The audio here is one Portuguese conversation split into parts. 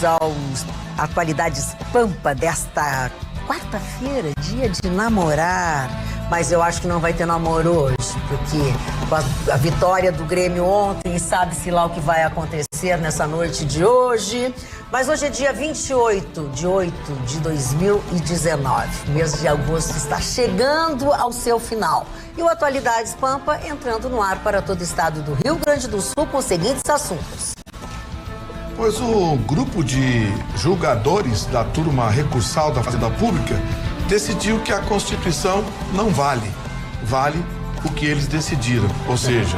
aos atualidades Pampa desta quarta-feira, dia de namorar. Mas eu acho que não vai ter namoro hoje, porque com a vitória do Grêmio ontem, sabe-se lá o que vai acontecer nessa noite de hoje. Mas hoje é dia 28 de 8 de 2019. O mês de agosto está chegando ao seu final. E o Atualidades Pampa entrando no ar para todo o estado do Rio Grande do Sul com os seguintes assuntos. Pois o grupo de julgadores da turma recursal da Fazenda Pública decidiu que a Constituição não vale. Vale o que eles decidiram. Ou seja,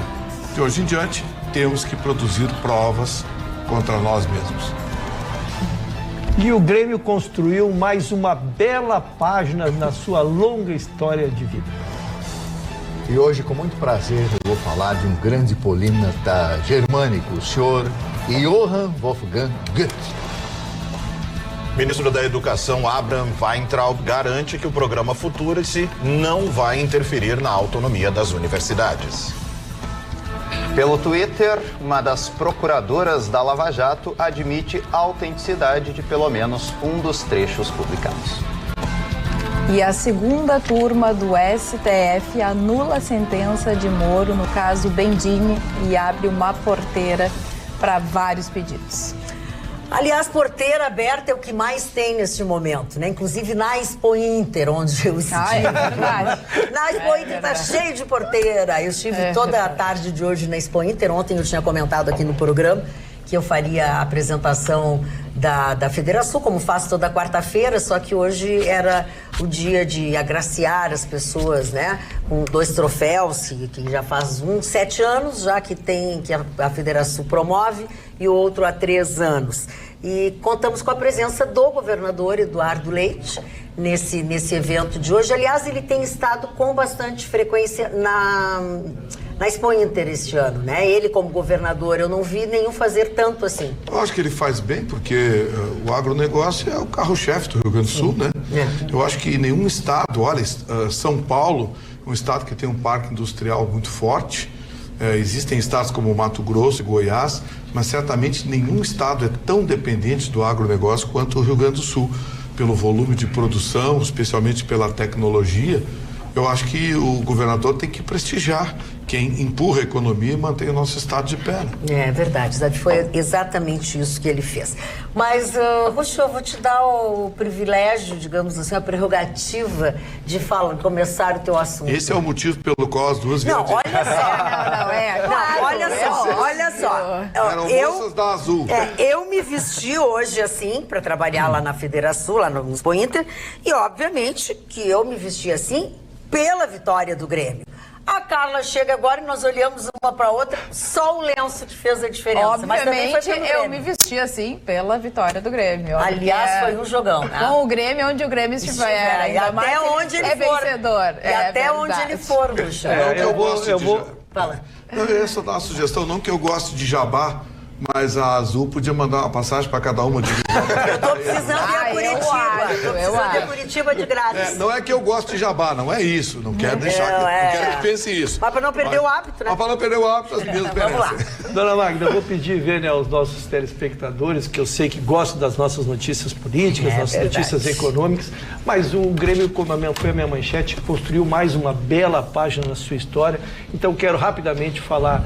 de hoje em diante, temos que produzir provas contra nós mesmos. E o Grêmio construiu mais uma bela página na sua longa história de vida. E hoje, com muito prazer, eu vou falar de um grande polímata germânico, o senhor Johann Wolfgang Goethe. Ministro da Educação, Abraham Weintraub, garante que o programa Futurice não vai interferir na autonomia das universidades. Pelo Twitter, uma das procuradoras da Lava Jato admite a autenticidade de pelo menos um dos trechos publicados. E a segunda turma do STF anula a sentença de Moro no caso Bendini e abre uma porteira para vários pedidos. Aliás, porteira aberta é o que mais tem neste momento, né? Inclusive na Expo Inter, onde eu estive. É verdade. Na Expo Inter tá cheio de porteira. Eu estive toda a tarde de hoje na Expo Inter. Ontem eu tinha comentado aqui no programa que eu faria a apresentação da Federação, como faço toda quarta-feira, só que hoje era o dia de agraciar as pessoas, né? Com 2 troféus, que já faz 7 anos, já que a Federação promove, e o outro há 3 anos. E contamos com a presença do governador Eduardo Leite nesse evento de hoje. Aliás, ele tem estado com bastante frequência na Expo Inter este ano, né? Ele, como governador, eu não vi nenhum fazer tanto assim. Eu acho que ele faz bem, porque o agronegócio é o carro-chefe do Rio Grande do Sul, né? Eu acho que nenhum estado, olha, São Paulo, um estado que tem um parque industrial muito forte, existem estados como Mato Grosso e Goiás, mas certamente nenhum estado é tão dependente do agronegócio quanto o Rio Grande do Sul, pelo volume de produção, especialmente pela tecnologia. Eu acho que o governador tem que prestigiar quem empurra a economia e mantém o nosso estado de pé. É verdade, foi exatamente isso que ele fez. Mas, Ruxo, eu vou te dar o privilégio, digamos assim, a prerrogativa de começar o teu assunto. Esse é o motivo pelo qual as duas Não, olha só. Olha só. Eram moças da Azul. Eu me vesti hoje assim, para trabalhar lá na Federação, lá no Expo Inter, e obviamente que eu me vesti assim pela vitória do Grêmio. A Carla chega agora e nós olhamos uma para outra, só o lenço que fez a diferença. Obviamente, mas também foi pelo Grêmio. Eu me vesti assim pela vitória do Grêmio. Aliás, foi um jogão, né? Com o Grêmio, onde o Grêmio estiver. E até onde ele for. Vencedor. E até onde ele for, Luxa. Fala. Eu ia só dar uma sugestão, não que eu goste de jabá, mas a Azul podia mandar uma passagem para cada uma de Eu tô precisando ir a Curitiba. Eu precisando ir a Curitiba de grátis. Não é que eu gosto de jabá, não é isso. Não quero deixar, não quero que pense isso. Mas para não perder o hábito, né? Mas para não perder o hábito, as minhas Vamos lá. Dona Magda, eu vou pedir, Vênia, aos nossos telespectadores, que eu sei que gostam das nossas notícias políticas, nossas notícias econômicas, mas o Grêmio, como foi a minha manchete, construiu mais uma bela página na sua história. Então quero rapidamente falar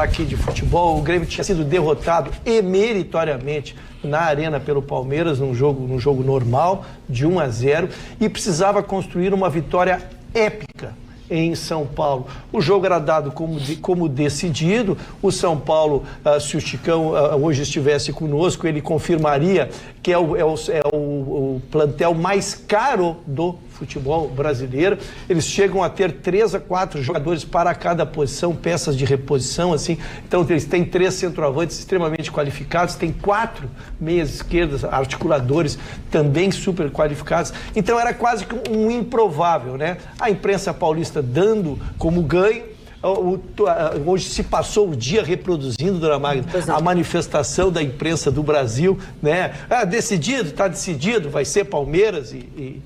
aqui de futebol. O Grêmio tinha sido derrotado meritoriamente na Arena pelo Palmeiras, num jogo normal, de 1-0, e precisava construir uma vitória épica em São Paulo. O jogo era dado como decidido. O São Paulo, se o Chicão hoje estivesse conosco, ele confirmaria que é o plantel mais caro do futebol brasileiro. Eles chegam a ter 3 a 4 jogadores para cada posição, peças de reposição, assim. Então, eles têm 3 centroavantes extremamente qualificados, tem 4 meias esquerdas, articuladores também super qualificados. Então, era quase que um improvável, né? A imprensa paulista dando como ganho. Hoje se passou o dia reproduzindo, dona Magda, a manifestação da imprensa do Brasil, né? Está decidido, vai ser Palmeiras e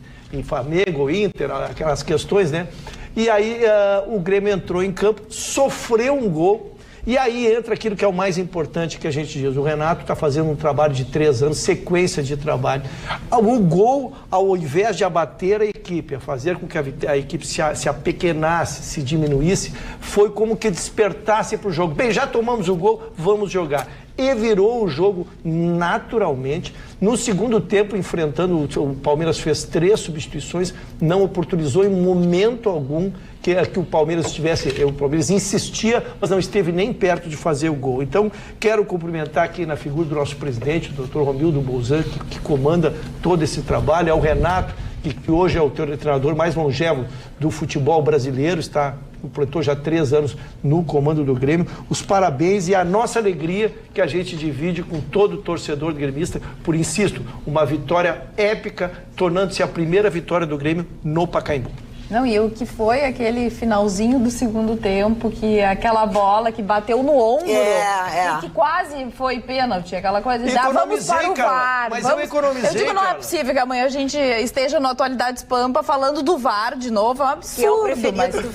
Flamengo, Inter, aquelas questões, né? E aí o Grêmio entrou em campo, sofreu um gol E aí entra aquilo que é o mais importante que a gente diz. O Renato está fazendo um trabalho de 3 anos, sequência de trabalho. O gol, ao invés de abater a equipe, a fazer com que a equipe se apequenasse, se diminuísse, foi como que despertasse para o jogo. Bem, já tomamos o gol, vamos jogar. E virou o jogo naturalmente. No segundo tempo, enfrentando, o Palmeiras fez 3 substituições, não oportunizou em momento algum que o Palmeiras estivesse... O Palmeiras insistia, mas não esteve nem perto de fazer o gol. Então, quero cumprimentar aqui na figura do nosso presidente, o Dr. Romildo Bolzan, que comanda todo esse trabalho, ao Renato, que hoje é o treinador mais longevo do futebol brasileiro, completou já 3 anos no comando do Grêmio. Os parabéns e a nossa alegria que a gente divide com todo torcedor gremista por, insisto, uma vitória épica, tornando-se a primeira vitória do Grêmio no Pacaembu. Não, e o que foi aquele finalzinho do segundo tempo, que aquela bola que bateu no ombro, e que quase foi pênalti, aquela coisa, já vamos para o VAR. Mas eu economizei, eu digo, não é possível que amanhã a gente esteja no Atualidades Pampa falando do VAR de novo, é um absurdo.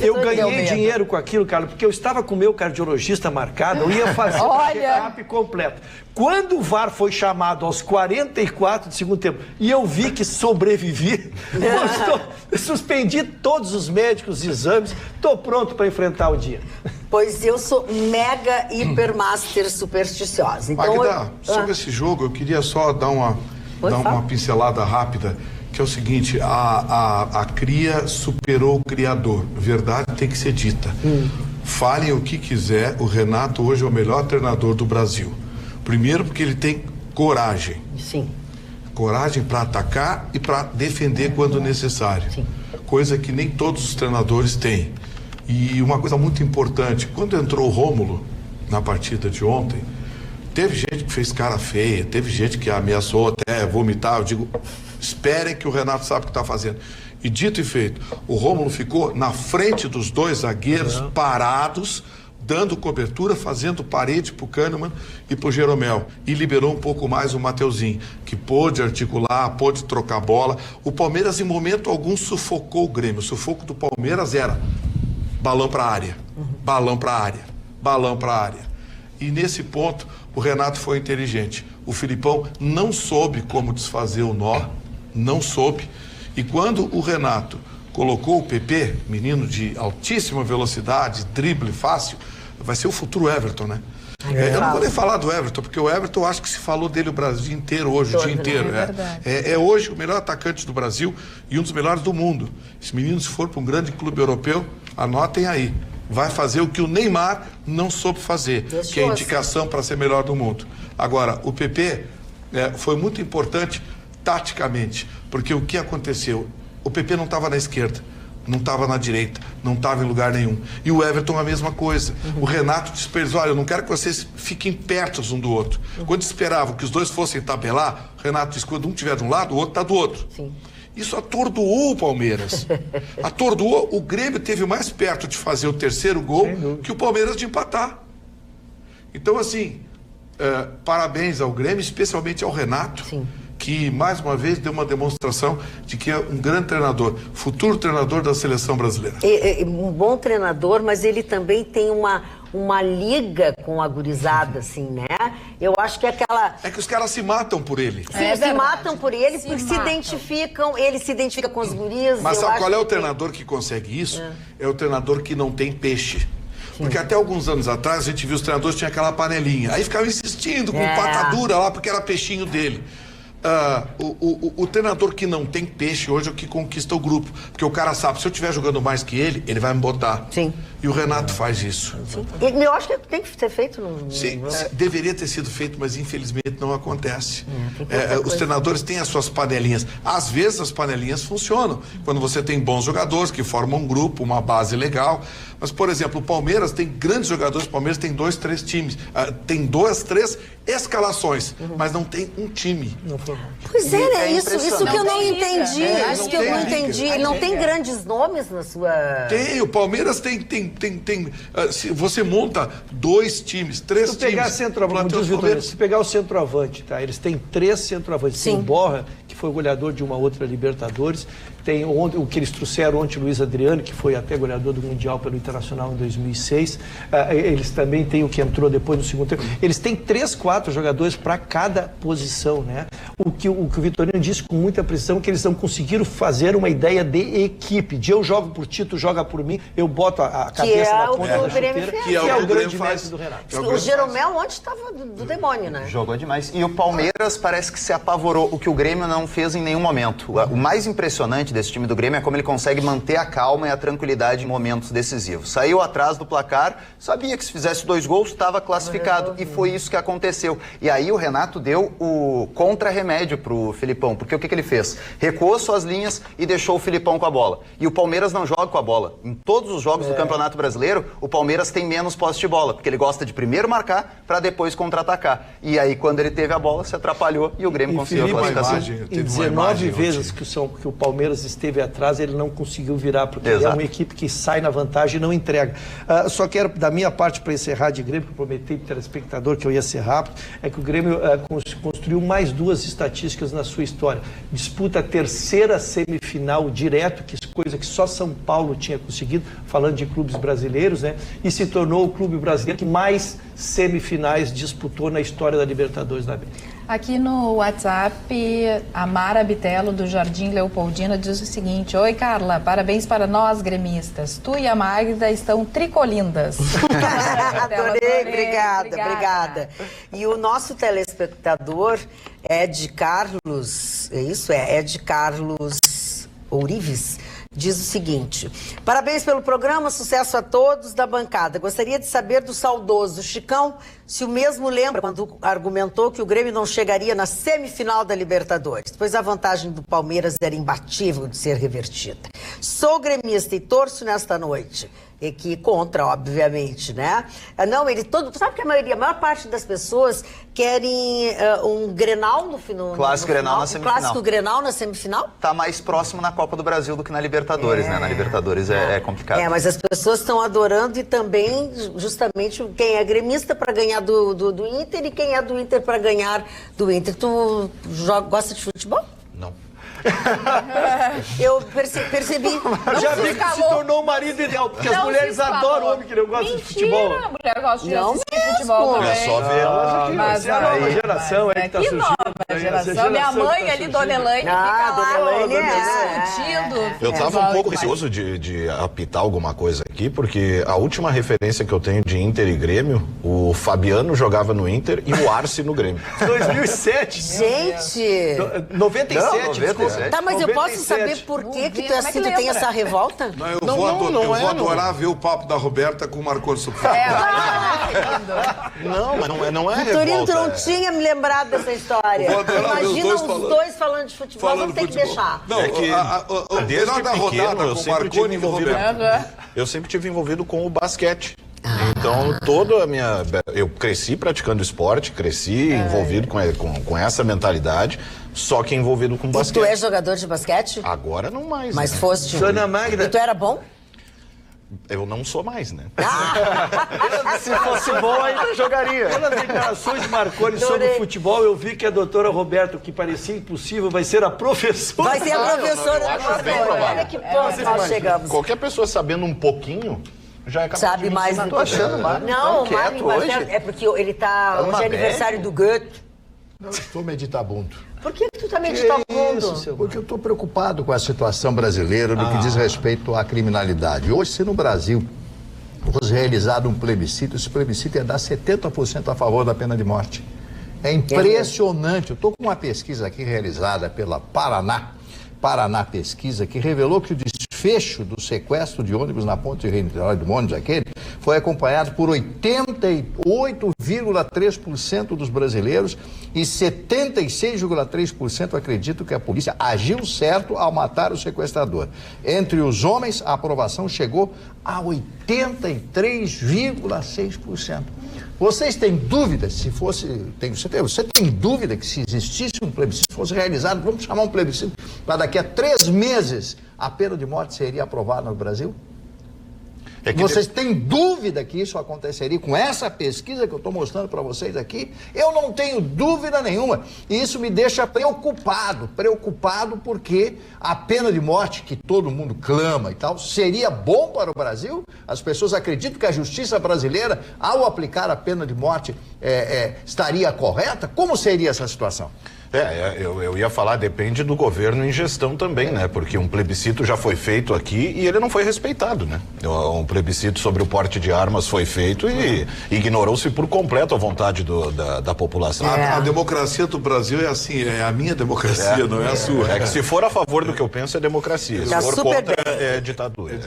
Eu ganhei dinheiro com aquilo, Carla, porque eu estava com o meu cardiologista marcado, eu ia fazer o check-up completo. Quando o VAR foi chamado aos 44 do segundo tempo e eu vi que sobrevivi, eu suspendi todos os médicos e exames, estou pronto para enfrentar o dia. Pois eu sou mega, hiper, master supersticiosa. Então, Magda, sobre esse jogo, eu queria só dar uma pincelada rápida, que é o seguinte, a cria superou o criador. Verdade tem que ser dita. Falem o que quiser, o Renato hoje é o melhor treinador do Brasil. Primeiro porque ele tem coragem. Sim. Coragem para atacar e para defender quando necessário. Sim. Coisa que nem todos os treinadores têm. E uma coisa muito importante, quando entrou o Rômulo na partida de ontem, teve gente que fez cara feia, teve gente que ameaçou até vomitar. Eu digo, esperem que o Renato sabe o que está fazendo. E dito e feito, o Rômulo ficou na frente dos 2 zagueiros parados, dando cobertura, fazendo parede pro Kahneman e pro Jeromel. E liberou um pouco mais o Mateuzinho, que pôde articular, pôde trocar bola. O Palmeiras, em momento algum, sufocou o Grêmio. O sufoco do Palmeiras era balão pra área, balão pra área, balão pra área. E nesse ponto, o Renato foi inteligente. O Filipão não soube como desfazer o nó, não soube. E quando o Renato colocou o PP, menino de altíssima velocidade, drible fácil, vai ser o futuro Everton, né? Eu não vou nem falar do Everton, porque o Everton, acho que se falou dele o Brasil inteiro hoje, o dia inteiro. É hoje o melhor atacante do Brasil e um dos melhores do mundo. Esse menino, se for para um grande clube europeu, anotem aí. Vai fazer o que o Neymar não soube fazer, que é a indicação para ser melhor do mundo. Agora, o PP foi muito importante taticamente, porque o que aconteceu? O PP não estava na esquerda, não estava na direita, não estava em lugar nenhum. E o Everton a mesma coisa. O Renato disse, olha, eu não quero que vocês fiquem perto um do outro. Quando esperavam que os dois fossem tabelar, o Renato disse, quando um estiver de um lado, o outro está do outro. Sim. Isso atordoou o Palmeiras. Atordoou. O Grêmio teve mais perto de fazer o 3º gol que o Palmeiras de empatar. Então, assim, parabéns ao Grêmio, especialmente ao Renato. Sim. Que, mais uma vez, deu uma demonstração de que é um grande treinador, futuro treinador da seleção brasileira. Um bom treinador, mas ele também tem uma liga com a gurizada, assim, né? Eu acho que aquela... É que os caras se matam por ele. Sim, se matam por ele, porque se identificam, ele se identifica com os guris. Mas sabe qual é o treinador que consegue isso? É o treinador que não tem peixe. Porque até alguns anos atrás a gente viu os treinadores tinham aquela panelinha. Aí ficava insistindo com patadura lá, porque era peixinho dele. O treinador que não tem peixe hoje é o que conquista o grupo. Porque o cara sabe, se eu estiver jogando mais que ele vai me botar. Sim. E o Renato faz isso. Sim. E eu acho que tem que ser feito. Sim, deveria ter sido feito, mas infelizmente não acontece. Os treinadores têm as suas panelinhas. Às vezes as panelinhas funcionam. Quando você tem bons jogadores que formam um grupo, uma base legal. Mas, por exemplo, o Palmeiras tem grandes jogadores. O Palmeiras tem 2, 3 times. Tem 2, 3 escalações, mas não tem um time. Pois isso que eu não entendi. Isso que eu não entendi. Ele não tem grandes nomes na sua... Tem, o Palmeiras tem você monta 2 times, 3 times. Se pegar o centroavante, tá? Eles têm 3 centroavantes. Tem o Borja, que foi goleador de uma outra Libertadores. tem o que eles trouxeram ontem, Luiz Adriano, que foi até goleador do Mundial pelo Internacional em 2006. Eles também têm o que entrou depois no segundo tempo. Eles têm 3, 4 jogadores para cada posição, né? O que o Vitorino disse com muita precisão, que eles não conseguiram fazer uma ideia de equipe, de eu jogo por ti, tu joga por mim, eu boto a cabeça na ponta da chuteira, que é o grande mestre do Renato. O Jeromel ontem estava do demônio, né? Jogou demais. E o Palmeiras parece que se apavorou, o que o Grêmio não fez em nenhum momento. O mais impressionante desse time do Grêmio é como ele consegue manter a calma e a tranquilidade em momentos decisivos. Saiu atrás do placar, sabia que se fizesse 2 gols estava classificado, e foi isso que aconteceu. E aí o Renato deu o contra-remédio pro Filipão, porque o que ele fez? Recuou suas linhas e deixou o Filipão com a bola. E o Palmeiras não joga com a bola. Em todos os jogos do Campeonato Brasileiro, o Palmeiras tem menos posse de bola, porque ele gosta de primeiro marcar para depois contra-atacar. E aí, quando ele teve a bola, se atrapalhou e o Grêmio conseguiu a classificação. Em 19 vezes que o Palmeiras esteve atrás, ele não conseguiu virar, porque ele é uma equipe que sai na vantagem e não entrega. Só quero, da minha parte, para encerrar de Grêmio, que eu prometi para o telespectador que eu ia ser rápido, é que o Grêmio construiu mais 2 estatísticas na sua história. Disputa a 3ª semifinal direto, que coisa que só São Paulo tinha conseguido, falando de clubes brasileiros, né? E se tornou o clube brasileiro que mais semifinais disputou na história da Libertadores da América. Aqui no WhatsApp, a Mara Bitello, do Jardim Leopoldina, diz o seguinte: oi, Carla, parabéns para nós, gremistas. Tu e a Magda estão tricolindas. Adorei, obrigada. E o nosso telespectador é de Carlos, é isso? É de Carlos Ourives. Diz o seguinte: parabéns pelo programa, sucesso a todos da bancada. Gostaria de saber do saudoso Chicão se o mesmo lembra quando argumentou que o Grêmio não chegaria na semifinal da Libertadores, pois a vantagem do Palmeiras era imbatível de ser revertida. Sou gremista e torço nesta noite. E que contra, obviamente, né? Não, sabe que a maior parte das pessoas querem um Grenal no final. Clássico Grenal na semifinal. Clássico Grenal na semifinal? Tá mais próximo na Copa do Brasil do que na Libertadores, né? Na Libertadores é complicado. Mas as pessoas estão adorando, e também, justamente, quem é gremista para ganhar do Inter e quem é do Inter para ganhar do Inter. Tu gosta de futebol? Não. Eu percebi. Já vi que se tornou o marido ideal, porque as mulheres adoram o homem que não gosta de futebol. A mulher gosta de assistir futebol também. É só ver ela. Mas é a nova geração aí que tá surgindo. Nova geração. Minha mãe ali, Dona Elaine, fica lá discutindo. Eu tava um pouco receoso de apitar alguma coisa aqui, porque a última referência que eu tenho de Inter e Grêmio, o Fabiano jogava no Inter e o Arce no Grêmio. 2007. Gente! 97, desculpa. Tá, mas eu posso saber por que tu é assim, tu tem essa revolta? Não, eu vou adorar ver o papo da Roberta com o Marconi Supremo. Não, mas não é Vitorino, tu revolta. não tinha me lembrado dessa história. Imagina os dois falando de futebol, vamos ter que deixar. Não, o desde melhor da rodada pequeno, com o Marconi e o Roberto. Eu sempre tive envolvido com o basquete. Então, eu cresci praticando esporte, cresci envolvido com essa mentalidade, só que envolvido com basquete. E tu é jogador de basquete? Agora não mais. Mas né? foste. Dona Magda. E tu era bom? Eu não sou mais, né? Se fosse bom, ainda jogaria. Pelas declarações de Marconi sobre o futebol, eu vi que a doutora Roberta, que parecia impossível, vai ser a professora. Vai ser a professora da Marconi. Olha que ponto nós chegamos. Qualquer pessoa sabendo um pouquinho já é capaz Sabe de mais do que... Tô achando, Mário. Não, quieto Mário, hoje. é porque ele tá... Hoje é aniversário do Goethe. Eu estou meditabundo. Por que tu tá meditabundo? Porque eu estou preocupado com a situação brasileira no que diz respeito à criminalidade. Hoje, se no Brasil fosse realizado um plebiscito, esse plebiscito ia dar 70% a favor da pena de morte. É impressionante. Eu estou com uma pesquisa aqui realizada pela Paraná Pesquisa, que revelou que o desfecho do sequestro de ônibus na ponte de Rio do ônibus aquele foi acompanhado por 88,3% dos brasileiros e 76,3% acreditam que a polícia agiu certo ao matar o sequestrador. Entre os homens, a aprovação chegou a 83,6%. Vocês têm dúvida se fosse... Você tem dúvida que se existisse um plebiscito, fosse realizado, vamos chamar um plebiscito, para daqui a 3 meses a pena de morte seria aprovada no Brasil? Vocês têm dúvida que isso aconteceria com essa pesquisa que eu estou mostrando para vocês aqui? Eu não tenho dúvida nenhuma. E isso me deixa preocupado porque a pena de morte, que todo mundo clama e tal, seria bom para o Brasil? As pessoas acreditam que a justiça brasileira, ao aplicar a pena de morte, estaria correta? Como seria essa situação? Eu ia falar, depende do governo em gestão também, né? Porque um plebiscito já foi feito aqui e ele não foi respeitado, né? Um plebiscito sobre o porte de armas foi feito e ignorou-se por completo a vontade da população. A democracia do Brasil é assim, é a minha democracia, não é a sua. É que se for a favor do que eu penso, é democracia. Se for contra, é ditadura.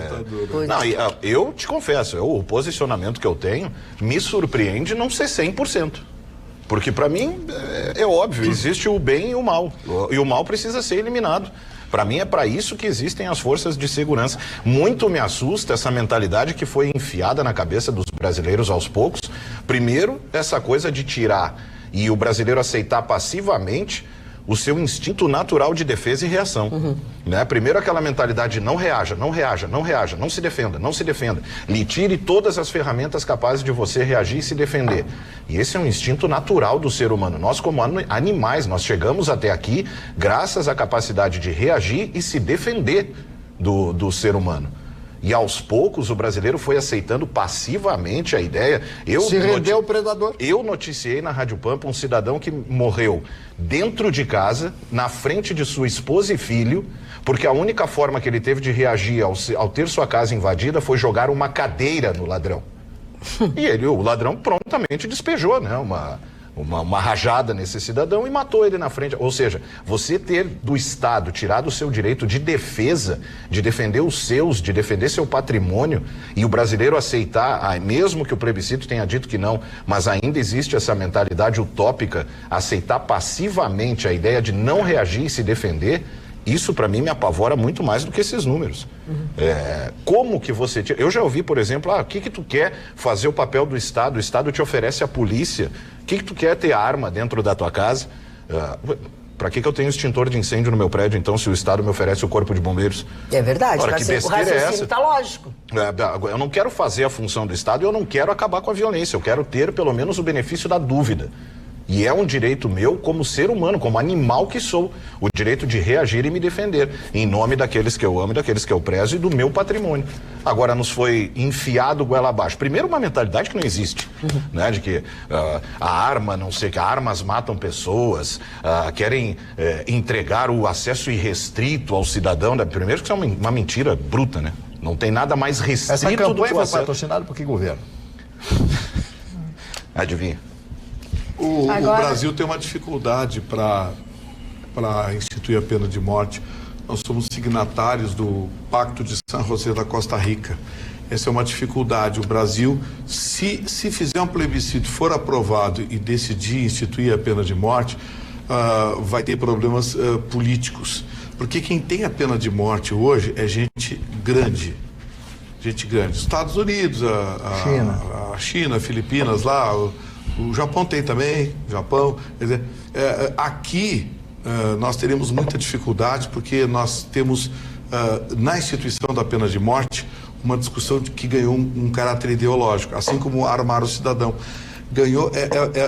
Não, eu te confesso, o posicionamento que eu tenho me surpreende não ser 100%. Porque para mim é óbvio, existe o bem e o mal. E o mal precisa ser eliminado. Para mim é para isso que existem as forças de segurança. Muito me assusta essa mentalidade que foi enfiada na cabeça dos brasileiros aos poucos. Primeiro, essa coisa de tirar e o brasileiro aceitar passivamente o seu instinto natural de defesa e reação. Né? Primeiro aquela mentalidade de não reaja, não se defenda. Lhe tire todas as ferramentas capazes de você reagir e se defender. E esse é um instinto natural do ser humano. Nós, como animais, nós chegamos até aqui graças à capacidade de reagir e se defender do ser humano. E aos poucos o brasileiro foi aceitando passivamente a ideia. Se rendeu ao predador. Eu noticiei na Rádio Pampa um cidadão que morreu dentro de casa, na frente de sua esposa e filho, porque a única forma que ele teve de reagir ao ter sua casa invadida foi jogar uma cadeira no ladrão. E o ladrão prontamente despejou, né, uma rajada nesse cidadão e matou ele na frente. Ou seja, você ter do Estado tirado o seu direito de defesa, de defender os seus, de defender seu patrimônio, e o brasileiro aceitar, mesmo que o plebiscito tenha dito que não, mas ainda existe essa mentalidade utópica, aceitar passivamente a ideia de não reagir e se defender, isso para mim me apavora muito mais do que esses números. Como que você... Eu já ouvi, por exemplo, o que tu quer fazer o papel do Estado? O Estado te oferece a polícia. O que tu quer ter arma dentro da tua casa? Para que eu tenho extintor de incêndio no meu prédio, então, se o Estado me oferece o corpo de bombeiros? É verdade, Ora, que besteira é essa? Tá lógico. Eu não quero fazer a função do Estado e eu não quero acabar com a violência. Eu quero ter, pelo menos, o benefício da dúvida. E é um direito meu, como ser humano, como animal que sou, o direito de reagir e me defender, em nome daqueles que eu amo, daqueles que eu prezo e do meu patrimônio. Agora nos foi enfiado goela abaixo. Primeiro, uma mentalidade que não existe, né? De que a arma, não sei, que armas matam pessoas, querem entregar o acesso irrestrito ao cidadão. Primeiro que isso é uma mentira bruta, né? Não tem nada mais restrito. Essa campanha do que foi patrocinada por que governo? Adivinha? O Brasil tem uma dificuldade para instituir a pena de morte. Nós somos signatários do Pacto de San José da Costa Rica. Essa é uma dificuldade. O Brasil, se fizer um plebiscito, for aprovado e decidir instituir a pena de morte, vai ter problemas políticos. Porque quem tem a pena de morte hoje é gente grande. Gente grande. Estados Unidos, a China, Filipinas lá... O Japão tem também, quer dizer, aqui nós teremos muita dificuldade porque nós temos na instituição da pena de morte uma discussão que ganhou um caráter ideológico, assim como armar o cidadão.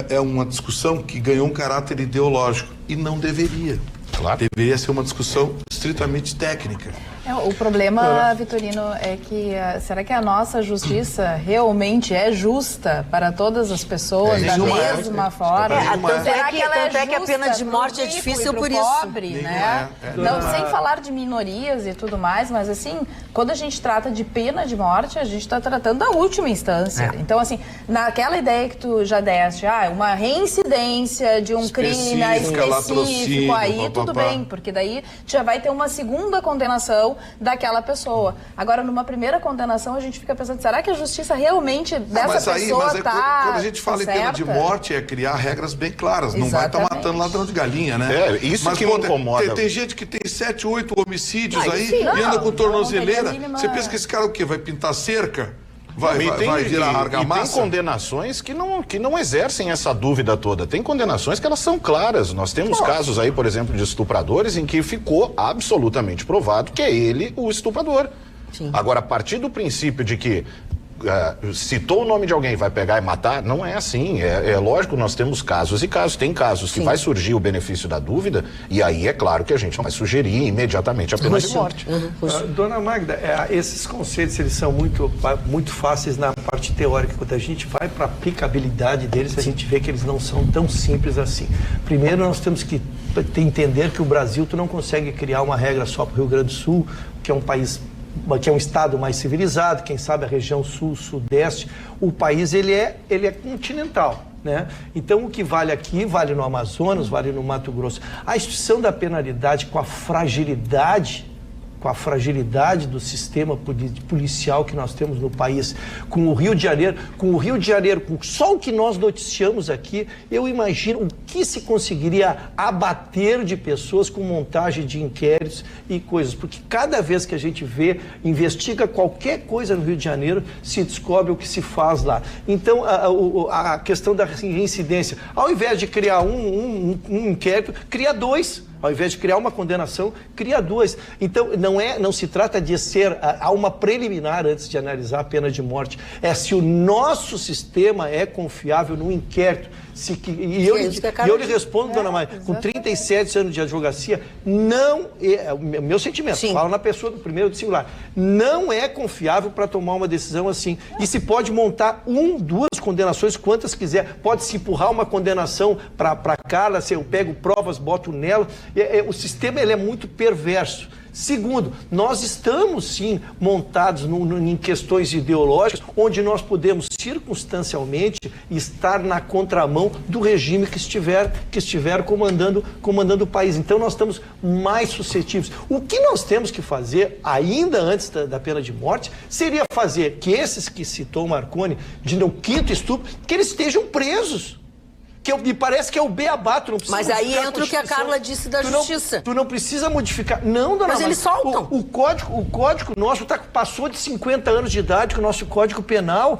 É uma discussão que ganhou um caráter ideológico e não deveria. Claro. Deveria ser uma discussão estritamente técnica. O problema, Vitorino, é que será que a nossa justiça realmente é justa para todas as pessoas da mesma forma? Será que a pena de morte é difícil por isso? Pobre, né? Não, sem falar de minorias e tudo mais, mas assim, quando a gente trata de pena de morte, a gente está tratando da última instância. Então, assim, naquela ideia que tu já deste, uma reincidência de um crime específico, aí tudo bem, porque daí já vai ter uma segunda condenação daquela pessoa. Agora, numa primeira condenação, a gente fica pensando, será que a justiça realmente dessa pessoa está quando a gente fala em pena de morte, é criar regras bem claras. Não vai estar matando ladrão de galinha, né? Isso que me incomoda. Tem gente que tem 7, 8 homicídios e anda com tornozeleira. Você pensa que esse cara o quê? Vai pintar cerca? Vai virar argamassa? E tem condenações que não exercem essa dúvida toda. Tem condenações que elas são claras. Nós temos casos aí, por exemplo, de estupradores em que ficou absolutamente provado que é ele o estuprador. Sim. Agora, a partir do princípio de que citou o nome de alguém, vai pegar e matar, não é assim. É lógico, nós temos casos e casos. Tem casos que vai surgir o benefício da dúvida, e aí é claro que a gente vai sugerir imediatamente a pena de morte. Dona Magda, esses conceitos eles são muito fáceis na parte teórica. Quando a gente vai para a aplicabilidade deles, a gente vê que eles não são tão simples assim. Primeiro, nós temos que entender que o Brasil, tu não consegue criar uma regra só para o Rio Grande do Sul, que é um país, que é um estado mais civilizado, quem sabe a região sul, sudeste. O país ele é continental, né? Então o que vale aqui, vale no Amazonas, vale no Mato Grosso. A instituição da penalidade com a fragilidade do sistema policial que nós temos no país, com o Rio de Janeiro, com só o que nós noticiamos aqui, eu imagino o que se conseguiria abater de pessoas com montagem de inquéritos e coisas, porque cada vez que a gente investiga qualquer coisa no Rio de Janeiro, se descobre o que se faz lá. Então, a questão da reincidência, ao invés de criar um inquérito, cria 2. Ao invés de criar uma condenação, cria 2. Então, não se trata de há uma preliminar antes de analisar a pena de morte. É se o nosso sistema é confiável no inquérito. E eu lhe respondo, dona Maria, com 37 anos de advocacia, meu sentimento, falo na pessoa do primeiro do singular, não é confiável para tomar uma decisão assim. E se pode montar 2 condenações, quantas quiser, pode-se empurrar uma condenação para Carla, se eu pego provas, boto nela. O sistema ele é muito perverso. Segundo, nós estamos sim montados em questões ideológicas onde nós podemos circunstancialmente estar na contramão do regime que estiver comandando o país. Então nós estamos mais suscetíveis. O que nós temos que fazer, ainda antes da pena de morte, seria fazer que esses que citou o Marconi, de no 5º estupro, que eles estejam presos. Me parece que é o beabá, tu não precisa. Mas aí entra o que a Carla disse da justiça. Tu não precisa modificar. Não, dona Mas eles soltam. O código nosso passou de 50 anos de idade, com o nosso Código Penal.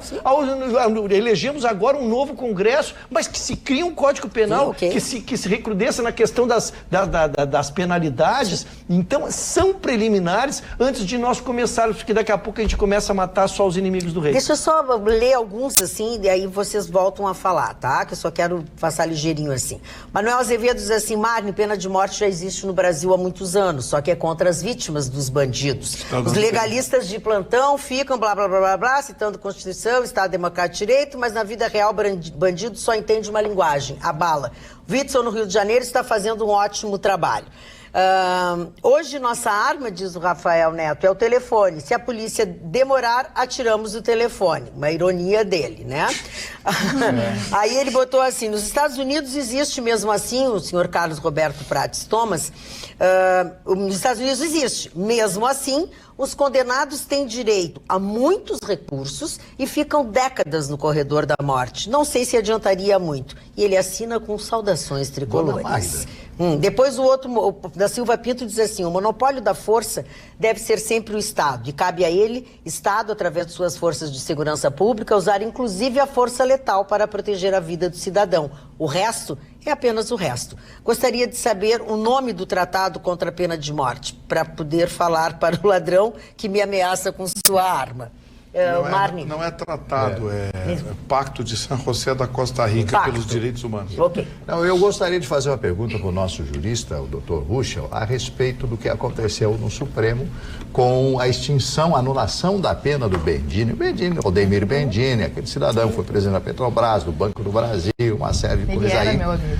Elegemos agora um novo Congresso, mas que se cria um Código Penal que se recrudesça na questão das penalidades. Então, são preliminares antes de nós começarmos, porque daqui a pouco a gente começa a matar só os inimigos do rei. Deixa eu só ler alguns, assim, e aí vocês voltam a falar, tá? Que eu só quero passar ligeirinho assim. Manuel Azevedo diz assim: Marne, pena de morte já existe no Brasil há muitos anos, só que é contra as vítimas dos bandidos. Os legalistas de plantão ficam blá blá blá blá blá, citando Constituição, Estado Democrático de Direito, mas na vida real bandido só entende uma linguagem, a bala. Witzel, no Rio de Janeiro, está fazendo um ótimo trabalho. Hoje nossa arma, diz o Rafael Neto, é o telefone. Se a polícia demorar, atiramos o telefone. Uma ironia dele, né? Aí ele botou assim: nos Estados Unidos existe mesmo assim, o senhor Carlos Roberto Prates Thomas, nos Estados Unidos existe. Mesmo assim, os condenados têm direito a muitos recursos e ficam décadas no corredor da morte. Não sei se adiantaria muito. E ele assina com saudações tricolores. Depois o outro, da Silva Pinto, diz assim: o monopólio da força deve ser sempre o Estado, e cabe a ele, Estado, através de suas forças de segurança pública, usar inclusive a força letal para proteger a vida do cidadão. O resto é apenas o resto. Gostaria de saber o nome do tratado contra a pena de morte, para poder falar para o ladrão que me ameaça com sua arma. Não é tratado, é Pacto de San José da Costa Rica pelos Direitos Humanos. Okay. Não, eu gostaria de fazer uma pergunta para o nosso jurista, o Dr. Ruschel, a respeito do que aconteceu no Supremo com a extinção, a anulação da pena do Bendini. Odemir Bendini, aquele cidadão que foi presidente da Petrobras, do Banco do Brasil, uma série de coisas aí. Meu amigo.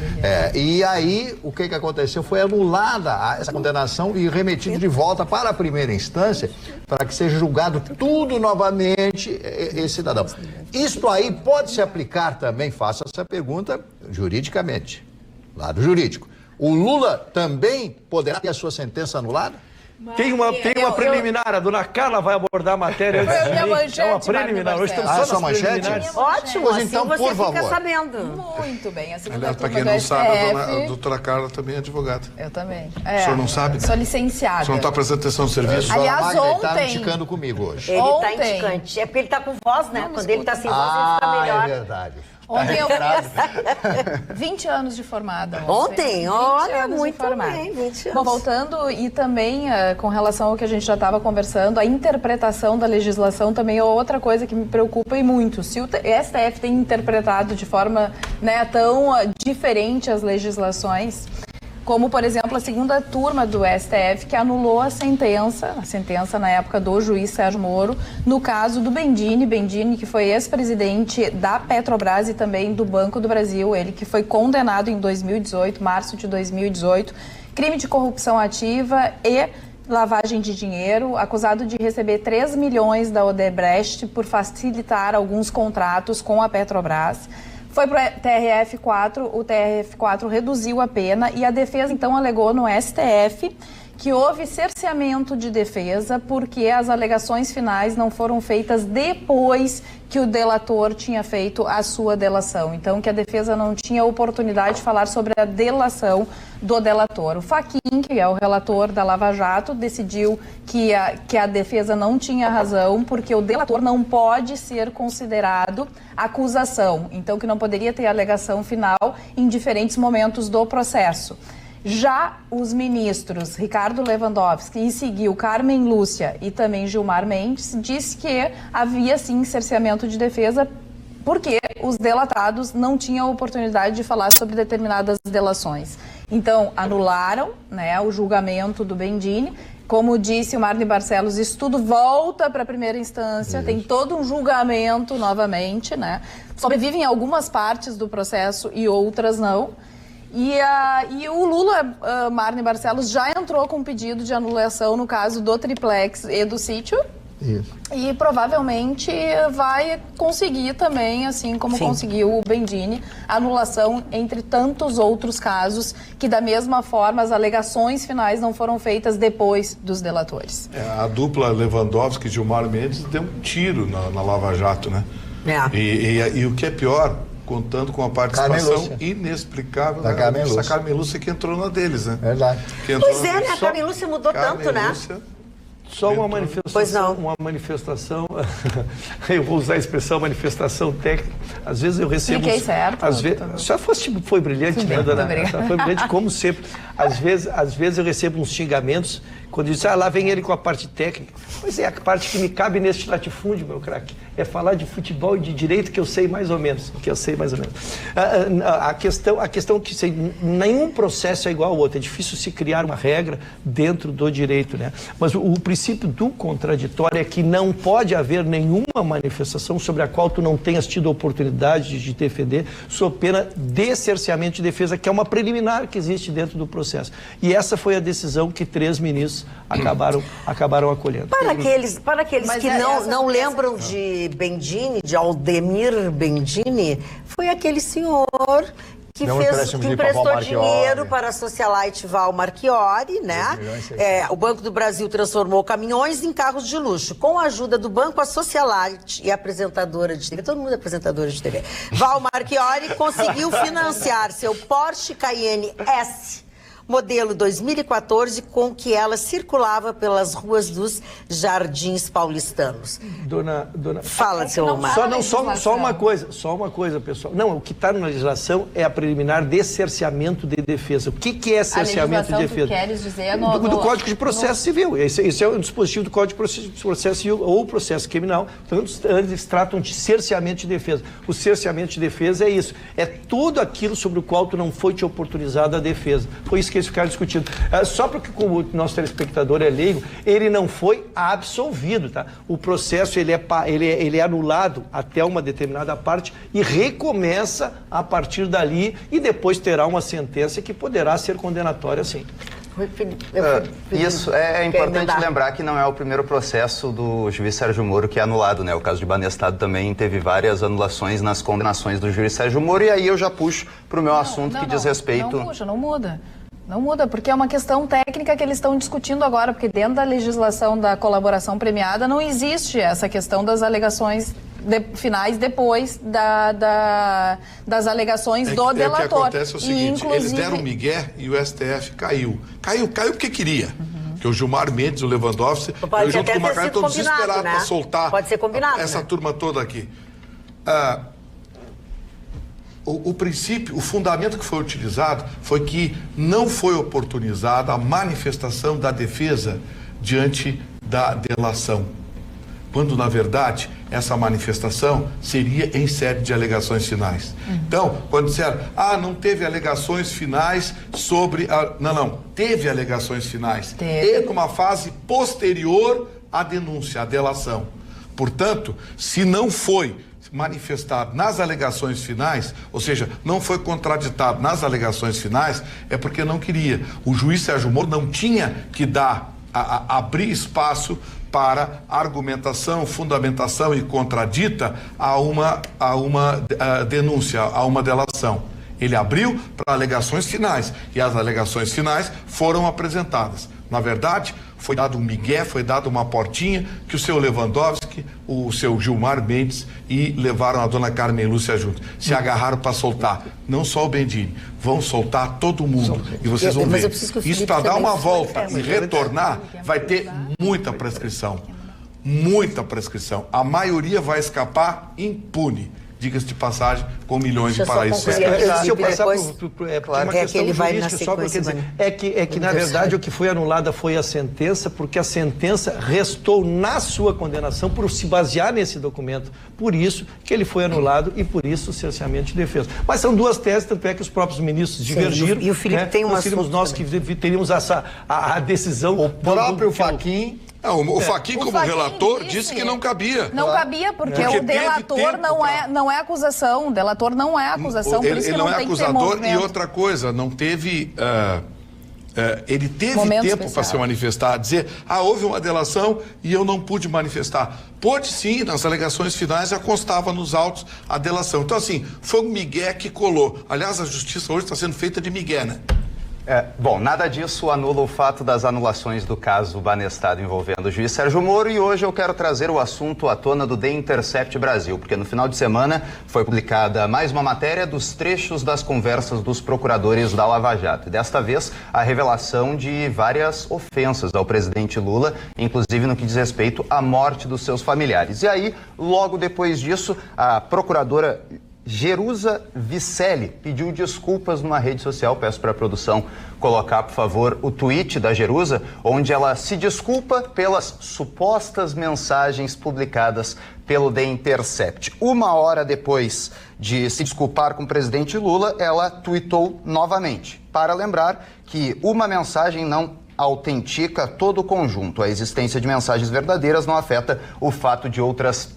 E aí, o que aconteceu? Foi anulada essa condenação e remetido de volta para a primeira instância para que seja julgado tudo novamente esse cidadão. Isto aí pode se aplicar também, faço essa pergunta juridicamente, lado jurídico. O Lula também poderá ter a sua sentença anulada? Tem uma preliminar, a dona Carla vai abordar a matéria antes de mim. É uma preliminar, hoje estamos só nas preliminares. Ótimo, pois assim então, você por fica favor. sabendo. Muito bem. Aliás, para quem não sabe, a doutora Carla também é advogada. Eu também. O senhor não sabe? Sou licenciada. O senhor não está prestando atenção no serviço? Aliás, Magda, ele está ontem- indicando comigo hoje. Ele tá Ontem. indicante. É porque ele tá com voz, né? Não, Quando ele tá sem voz, ele fica melhor. É verdade. Ontem eu fiz 20 anos de formada. Ontem? Olha, muito bem, 20 anos. Bom, voltando e também com relação ao que a gente já estava conversando, a interpretação da legislação também é outra coisa que me preocupa e muito. Se o STF tem interpretado de forma, né, tão diferente as legislações, como, por exemplo, a segunda turma do STF, que anulou a sentença na época do juiz Sérgio Moro, no caso do Bendini, que foi ex-presidente da Petrobras e também do Banco do Brasil, ele que foi condenado em 2018, março de 2018, crime de corrupção ativa e lavagem de dinheiro, acusado de receber 3 milhões da Odebrecht por facilitar alguns contratos com a Petrobras. Foi para o TRF4, o TRF4 reduziu a pena e a defesa então alegou no STF que houve cerceamento de defesa porque as alegações finais não foram feitas depois que o delator tinha feito a sua delação. Então, que a defesa não tinha oportunidade de falar sobre a delação do delator. O Fachin, que é o relator da Lava Jato, decidiu que a defesa não tinha razão porque o delator não pode ser considerado acusação. Então, que não poderia ter alegação final em diferentes momentos do processo. Já os ministros Ricardo Lewandowski e seguiu Carmen Lúcia e também Gilmar Mendes disse que havia sim cerceamento de defesa porque os delatados não tinham oportunidade de falar sobre determinadas delações. Então, anularam, né, o julgamento do Bendini. Como disse o Marne Barcelos, isso tudo volta para a primeira instância, tem todo um julgamento novamente, né? Sobrevivem algumas partes do processo e outras não. E o Lula, Marne Barcelos, já entrou com pedido de anulação no caso do triplex e do sítio. Isso. E provavelmente vai conseguir também, assim como conseguiu o Bendini, anulação entre tantos outros casos que, da mesma forma, as alegações finais não foram feitas depois dos delatores. A dupla Lewandowski e Gilmar Mendes deu um tiro na Lava Jato, né? E o que é pior, contando com a participação inexplicável da Carmen Lúcia, que entrou na deles, né? Verdade. Pois é, né? A Carmen Lúcia mudou tanto, né? Só uma manifestação, eu vou usar a expressão manifestação técnica. Às vezes eu recebo... Fiquei certo. Às vezes, foi brilhante, né, dona? Foi brilhante, como sempre. Às vezes eu recebo uns xingamentos, quando diz, lá vem ele com a parte técnica. Pois é, a parte que me cabe neste latifúndio, meu craque, é falar de futebol e de direito que eu sei mais ou menos. A questão que nenhum processo é igual ao outro. É difícil se criar uma regra dentro do direito, né? Mas o princípio do contraditório é que não pode haver nenhuma manifestação sobre a qual tu não tenhas tido a oportunidade de defender, sob pena de cerceamento de defesa, que é uma preliminar que existe dentro do processo. E essa foi a decisão que 3 ministros acabaram acolhendo. Para aqueles que não lembram de Bendini, de Aldemir Bendini, foi aquele senhor que emprestou dinheiro para a Socialite Val Marchiori, né? O Banco do Brasil transformou caminhões em carros de luxo. Com a ajuda do banco, a Socialite e a apresentadora de TV, todo mundo é apresentadora de TV, Val Marchiori conseguiu financiar seu Porsche Cayenne S, modelo 2014, com que ela circulava pelas ruas dos Jardins Paulistanos. Dona... Fala, seu Omar. Só uma coisa, pessoal. Não, o que está na legislação é a preliminar de cerceamento de defesa. O que é cerceamento de defesa? Queres dizer do Código de Processo Civil. Esse é o dispositivo do Código de Processo Civil ou processo criminal. Então, eles tratam de cerceamento de defesa. O cerceamento de defesa é isso. É tudo aquilo sobre o qual tu não foi te oportunizado a defesa. Foi isso que eles ficaram discutindo. Só porque o nosso telespectador é leigo, ele não foi absolvido, tá? O processo ele é anulado até uma determinada parte e recomeça a partir dali e depois terá uma sentença que poderá ser condenatória, sim. Isso, é importante lembrar que não é o primeiro processo do juiz Sérgio Moro que é anulado, né? O caso de Banestado também teve várias anulações nas condenações do juiz Sérgio Moro, e aí eu já puxo para o meu assunto que diz respeito... Não muda, porque é uma questão técnica que eles estão discutindo agora, porque dentro da legislação da colaboração premiada não existe essa questão das alegações finais depois das alegações do delator. O que acontece é o seguinte, eles deram migué e o STF caiu. Caiu porque queria. Porque o Gilmar Mendes, o Lewandowski, eu junto com o Macaé, estão desesperados para soltar essa turma toda aqui. o princípio, o fundamento que foi utilizado foi que não foi oportunizada a manifestação da defesa diante da delação, quando, na verdade, essa manifestação seria em sede de alegações finais. Então, quando disseram, não teve alegações finais sobre... Não, teve alegações finais. E numa fase posterior à denúncia, à delação. Portanto, se não foi manifestado nas alegações finais, ou seja, não foi contraditado nas alegações finais, é porque não queria. O juiz Sérgio Moro não tinha que abrir espaço para argumentação, fundamentação e contradita a uma denúncia, a uma delação. Ele abriu para alegações finais e as alegações finais foram apresentadas. Na verdade, foi dado um migué, foi dado uma portinha que o seu Lewandowski, o seu Gilmar Mendes e levaram a dona Carmen Lúcia junto. Se agarraram para soltar, não só o Bendini, vão soltar todo mundo. E vocês vão ver. Isso para dar uma volta e retornar, vai ter muita prescrição. Muita prescrição. A maioria vai escapar impune. Diga-se de passagem, com milhões de paraísos. Se eu passar por uma questão jurídica só, porque é que na verdade o que foi anulada foi a sentença, porque a sentença restou na sua condenação por se basear nesse documento. Por isso que ele foi anulado e por isso o cerceamento de defesa. Mas são duas teses, tanto é que os próprios ministros divergiram. E o Felipe tem uma... Nós que teríamos a decisão... O próprio Fachin... O Fachin, como relator, disse que não cabia. Não cabia, porque o delator não é acusação. O delator não é acusação, por isso que não tem que ter movimento. E outra coisa, não teve... ele teve tempo para se manifestar, dizer, houve uma delação e eu não pude manifestar. Pôde sim, nas alegações finais já constava nos autos a delação. Então, assim, foi um migué que colou. Aliás, a justiça hoje está sendo feita de migué, né? Bom, nada disso anula o fato das anulações do caso Banestado envolvendo o juiz Sérgio Moro, e hoje eu quero trazer o assunto à tona do The Intercept Brasil, porque no final de semana foi publicada mais uma matéria dos trechos das conversas dos procuradores da Lava Jato. E desta vez, a revelação de várias ofensas ao presidente Lula, inclusive no que diz respeito à morte dos seus familiares. E aí, logo depois disso, a procuradora Jerusa Vicelli pediu desculpas numa rede social. Peço para a produção colocar, por favor, o tweet da Jerusa, onde ela se desculpa pelas supostas mensagens publicadas pelo The Intercept. Uma hora depois de se desculpar com o presidente Lula, ela tweetou novamente, para lembrar que uma mensagem não autentica todo o conjunto. A existência de mensagens verdadeiras não afeta o fato de outras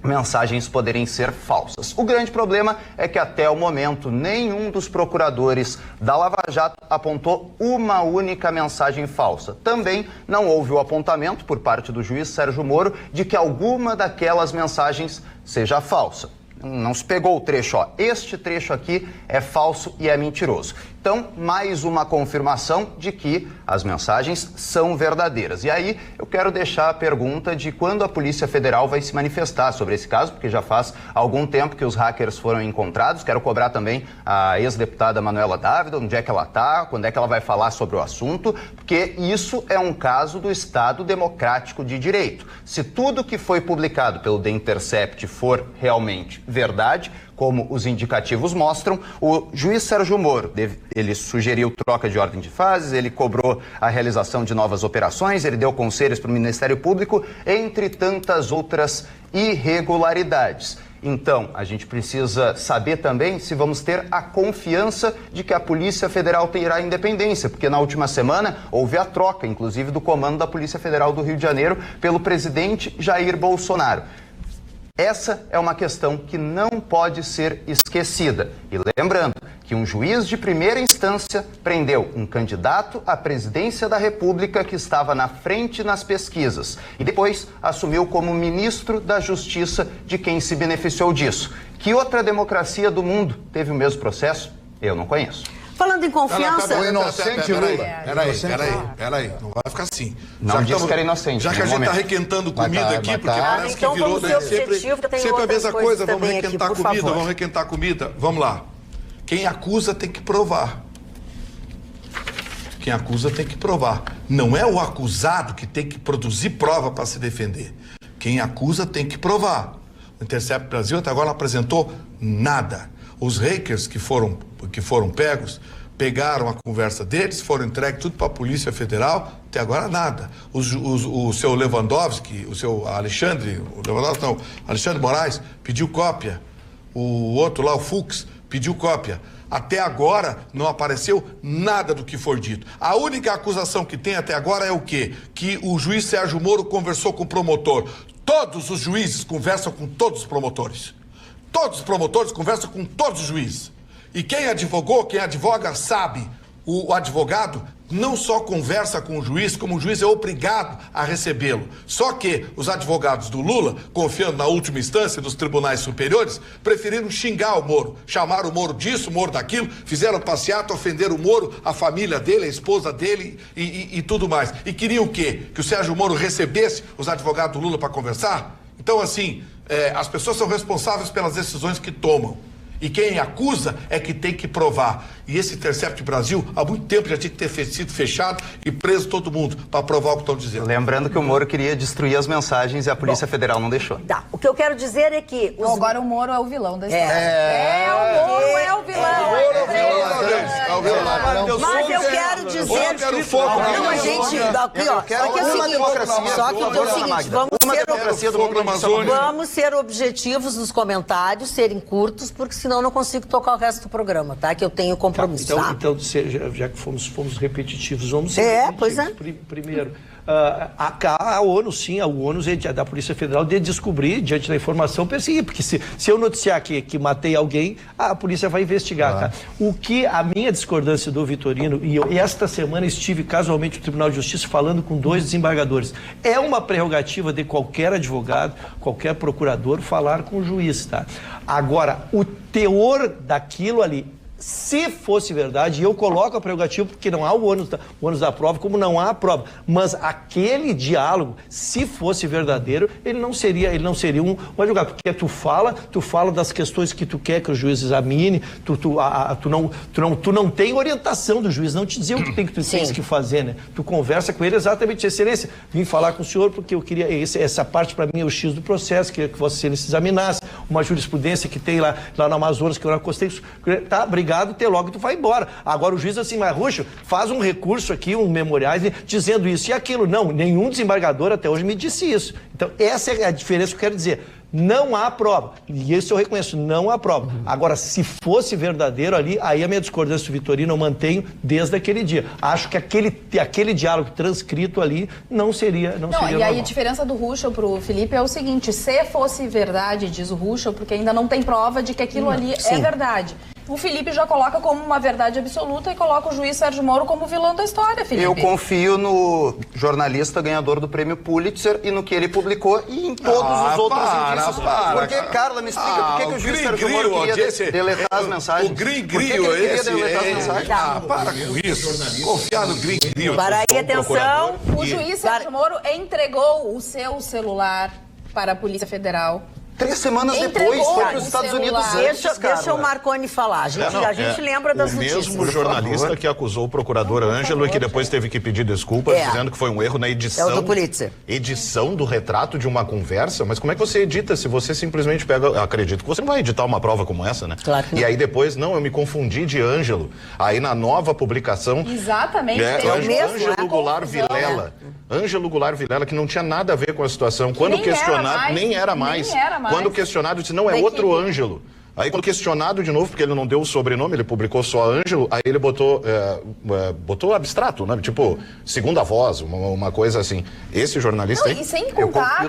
mensagens poderem ser falsas. O grande problema é que até o momento nenhum dos procuradores da Lava Jato apontou uma única mensagem falsa. Também não houve o apontamento por parte do juiz Sérgio Moro de que alguma daquelas mensagens seja falsa. Não se pegou o trecho, este trecho aqui é falso e é mentiroso. Então, mais uma confirmação de que as mensagens são verdadeiras. E aí, eu quero deixar a pergunta de quando a Polícia Federal vai se manifestar sobre esse caso, porque já faz algum tempo que os hackers foram encontrados. Quero cobrar também a ex-deputada Manuela Dávila, onde é que ela está, quando é que ela vai falar sobre o assunto, porque isso é um caso do Estado Democrático de Direito. Se tudo que foi publicado pelo The Intercept for realmente verdade, como os indicativos mostram, o juiz Sérgio Moro, ele sugeriu troca de ordem de fases, ele cobrou a realização de novas operações, ele deu conselhos para o Ministério Público, entre tantas outras irregularidades. Então, a gente precisa saber também se vamos ter a confiança de que a Polícia Federal terá independência, porque na última semana houve a troca, inclusive, do comando da Polícia Federal do Rio de Janeiro pelo presidente Jair Bolsonaro. Essa é uma questão que não pode ser esquecida. E lembrando que um juiz de primeira instância prendeu um candidato à presidência da República que estava na frente nas pesquisas e depois assumiu como ministro da Justiça de quem se beneficiou disso. Que outra democracia do mundo teve o mesmo processo? Eu não conheço. Falando em confiança... O inocente Lula. Peraí, não vai ficar assim. Não disse que era inocente. Já que a gente está requentando comida aqui, porque parece que virou, né? Sempre a mesma coisa, vamos requentar comida, vamos lá. Quem acusa tem que provar. Quem acusa tem que provar. Não é o acusado que tem que produzir prova para se defender. Quem acusa tem que provar. O Intercept Brasil até agora não apresentou nada. Os hackers que foram pegos, pegaram a conversa deles, foram entregues tudo para a Polícia Federal, até agora nada. O seu Lewandowski, o seu Alexandre Moraes pediu cópia. O outro lá, o Fux, pediu cópia. Até agora não apareceu nada do que for dito. A única acusação que tem até agora é o quê? Que o juiz Sérgio Moro conversou com o promotor. Todos os juízes conversam com todos os promotores. Todos os promotores conversam com todos os juízes. E quem advoga sabe, o advogado não só conversa com o juiz, como o juiz é obrigado a recebê-lo. Só que os advogados do Lula, confiando na última instância dos tribunais superiores, preferiram xingar o Moro, chamaram o Moro disso, o Moro daquilo, fizeram passeata, ofenderam o Moro, a família dele, a esposa dele e tudo mais. E queriam o quê? Que o Sérgio Moro recebesse os advogados do Lula para conversar? Então, assim, as pessoas são responsáveis pelas decisões que tomam. E quem acusa é que tem que provar. E esse Intercept Brasil, há muito tempo já tinha que ter sido fechado e preso todo mundo para provar o que estão dizendo. Lembrando que o Moro queria destruir as mensagens e a Polícia Federal não deixou. Tá, o que eu quero dizer é que... Agora o Moro é o vilão da história. O Moro é o vilão. Mas eu quero dizer... Não, a gente... Aqui, ó, só que é o seguinte, vamos ser objetivos nos comentários, serem curtos, porque senão eu não consigo tocar o resto do programa, tá? Que eu tenho compromisso, tá? Então já que fomos repetitivos, vamos ser repetitivos. Pois é. Primeiro, a ONU, sim, a ONU da Polícia Federal de descobrir, diante da informação, perseguir, porque se eu noticiar que matei alguém, a polícia vai investigar, tá? O que a minha discordância do Vitorino, e esta semana estive casualmente no Tribunal de Justiça falando com 2 desembargadores, é uma prerrogativa de qualquer advogado, qualquer procurador falar com o juiz, tá? Agora, o teor daquilo ali, se fosse verdade, e eu coloco a prerrogativa porque não há o ônus da prova, como não há a prova, mas aquele diálogo, se fosse verdadeiro, ele não seria um advogado, porque tu fala das questões que tu quer que o juiz examine, tu não tem orientação do juiz, não te dizer o que tu tens que fazer, né? Tu conversa com ele exatamente, excelência, vim falar com o senhor porque eu queria, essa parte para mim é o X do processo, queria que Vossa Excelência examinasse, uma jurisprudência que tem lá no Amazonas, que eu não gostei, tá, obrigado, logo tu vai embora. Agora o juiz assim, mas Ruxo, faz um recurso aqui, um memoriais, dizendo isso e aquilo. Não, nenhum desembargador até hoje me disse isso. Então essa é a diferença que eu quero dizer. Não há prova. E isso eu reconheço, não há prova. Agora, se fosse verdadeiro ali, aí a minha discordância do Vitorino eu mantenho desde aquele dia. Acho que aquele diálogo transcrito ali não seria normal. E aí a diferença do Ruschel pro Felipe é o seguinte, se fosse verdade, diz o Ruschel, porque ainda não tem prova de que aquilo ali é verdade. O Felipe já coloca como uma verdade absoluta e coloca o juiz Sérgio Moro como vilão da história, Felipe. Eu confio no jornalista ganhador do prêmio Pulitzer e no que ele publicou e em todos os outros indícios. Porque, Carla, me explica, por que o juiz Sérgio Moro queria deletar as mensagens? O gringo esse. Para com isso. Confiar no gringo. Para aí, atenção. O juiz Sérgio Moro entregou o seu celular para a Polícia Federal. 3 semanas depois foi para os Estados Unidos antes, Deixa o Marconi falar. A gente lembra das notícias. O mesmo jornalista que acusou o procurador Ângelo e que depois teve que pedir desculpas, dizendo que foi um erro na edição. É o do Pulitzer. Edição do retrato de uma conversa. Mas como é que você edita se você simplesmente pega... Eu acredito que você não vai editar uma prova como essa, né? Claro que não. E aí depois, não, eu me confundi de Ângelo. Aí na nova publicação... Exatamente. Ângelo Goulart Vilela. Ângelo Goulart Vilela, que não tinha nada a ver com a situação. Quando questionado, nem era mais. Quando questionado, disse, não, é outro Ângelo. Aí, quando questionado de novo, porque ele não deu o sobrenome, ele publicou só Ângelo, aí ele botou abstrato, né? Tipo, segunda voz, uma coisa assim. Esse jornalista... Não, e sem contar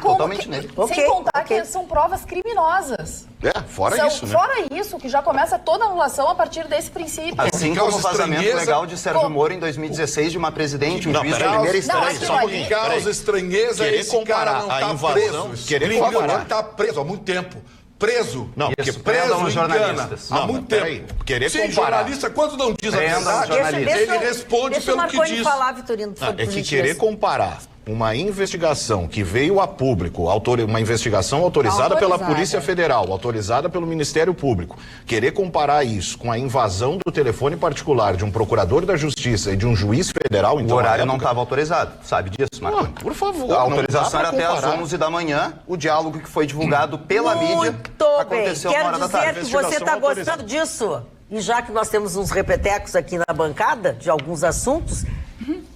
que são provas criminosas. Fora isso, né? Fora isso, que já começa toda a anulação a partir desse princípio. Assim como o vazamento legal de Sérgio Moro em 2016 de uma presidente, um juiz de primeira instância. Só porque causa estranheza, esse cara não tá preso. Querer comparar. Tá preso há muito tempo. Preso. Não, porque preso os jornalistas. Há muito tempo. Querer comparar. Jornalista, quando não diz a verdade, ele responde pelo que diz. Falar, Vitorino, é que querer comparar uma investigação que veio a público, uma investigação autorizada pela Polícia Federal, autorizada pelo Ministério Público, querer comparar isso com a invasão do telefone particular de um procurador da Justiça e de um juiz federal... Então, o horário não estava autorizado, sabe disso, Marco? Por favor. A autorização era até às 11 da manhã, o diálogo que foi divulgado pela mídia aconteceu na hora da tarde. Quero dizer que você está gostando disso. E já que nós temos uns repetecos aqui na bancada de alguns assuntos...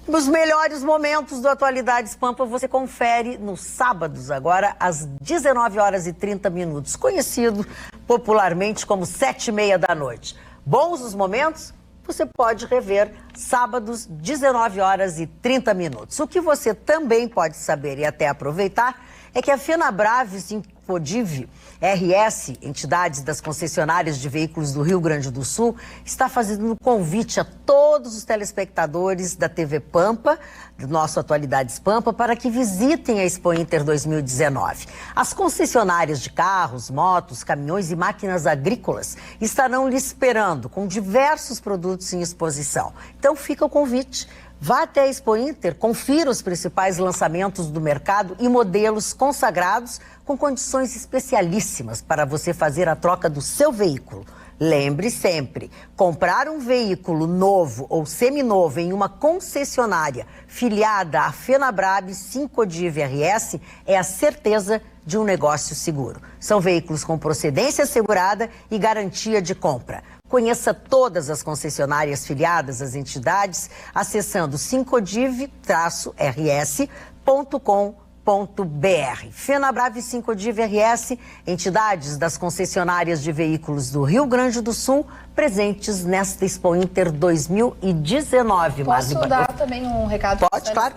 Os melhores momentos do Atualidades Pampa você confere nos sábados, agora às 19h30, conhecido popularmente como 7h30 da noite. Bons os momentos? Você pode rever sábados, 19h30. O que você também pode saber e até aproveitar é que a FenaBrave Sincodiv RS, entidades das concessionárias de veículos do Rio Grande do Sul, está fazendo um convite a todos os telespectadores da TV Pampa, do nosso Atualidades Pampa, para que visitem a Expo Inter 2019. As concessionárias de carros, motos, caminhões e máquinas agrícolas estarão lhe esperando com diversos produtos em exposição. Então fica o convite. Vá até a Expo Inter, confira os principais lançamentos do mercado e modelos consagrados com condições especialíssimas para você fazer a troca do seu veículo. Lembre sempre, comprar um veículo novo ou seminovo em uma concessionária filiada à FenaBrave Sincodiv RS é a certeza de um negócio seguro. São veículos com procedência assegurada e garantia de compra. Conheça todas as concessionárias filiadas às entidades acessando sincodiv-rs.com.br. FenaBrave Sincodiv RS, entidades das concessionárias de veículos do Rio Grande do Sul, presentes nesta Expo Inter 2019. Posso dar também um recado? Pode, claro.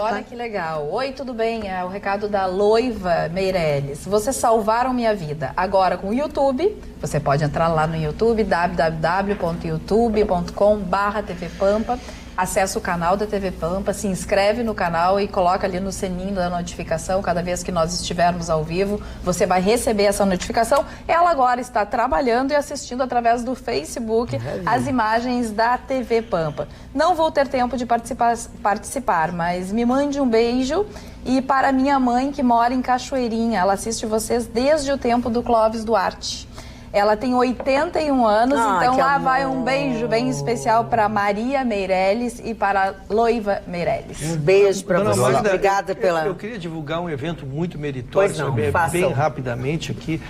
Olha que legal. Oi, tudo bem? É o recado da Loiva Meirelles. Vocês salvaram minha vida. Agora com o YouTube, você pode entrar lá no YouTube, www.youtube.com/tvpampa. Acesse o canal da TV Pampa, se inscreve no canal e coloca ali no sininho da notificação. Cada vez que nós estivermos ao vivo, você vai receber essa notificação. Ela agora está trabalhando e assistindo através do Facebook as imagens da TV Pampa. Não vou ter tempo de participar, mas me mande um beijo. E para minha mãe, que mora em Cachoeirinha, ela assiste vocês desde o tempo do Clóvis Duarte. Ela tem 81 anos, então lá vai um beijo bem especial para Maria Meirelles e para Loiva Meirelles. Um beijo para você. Obrigada pela... Eu queria divulgar um evento muito meritório, bem rapidamente aqui,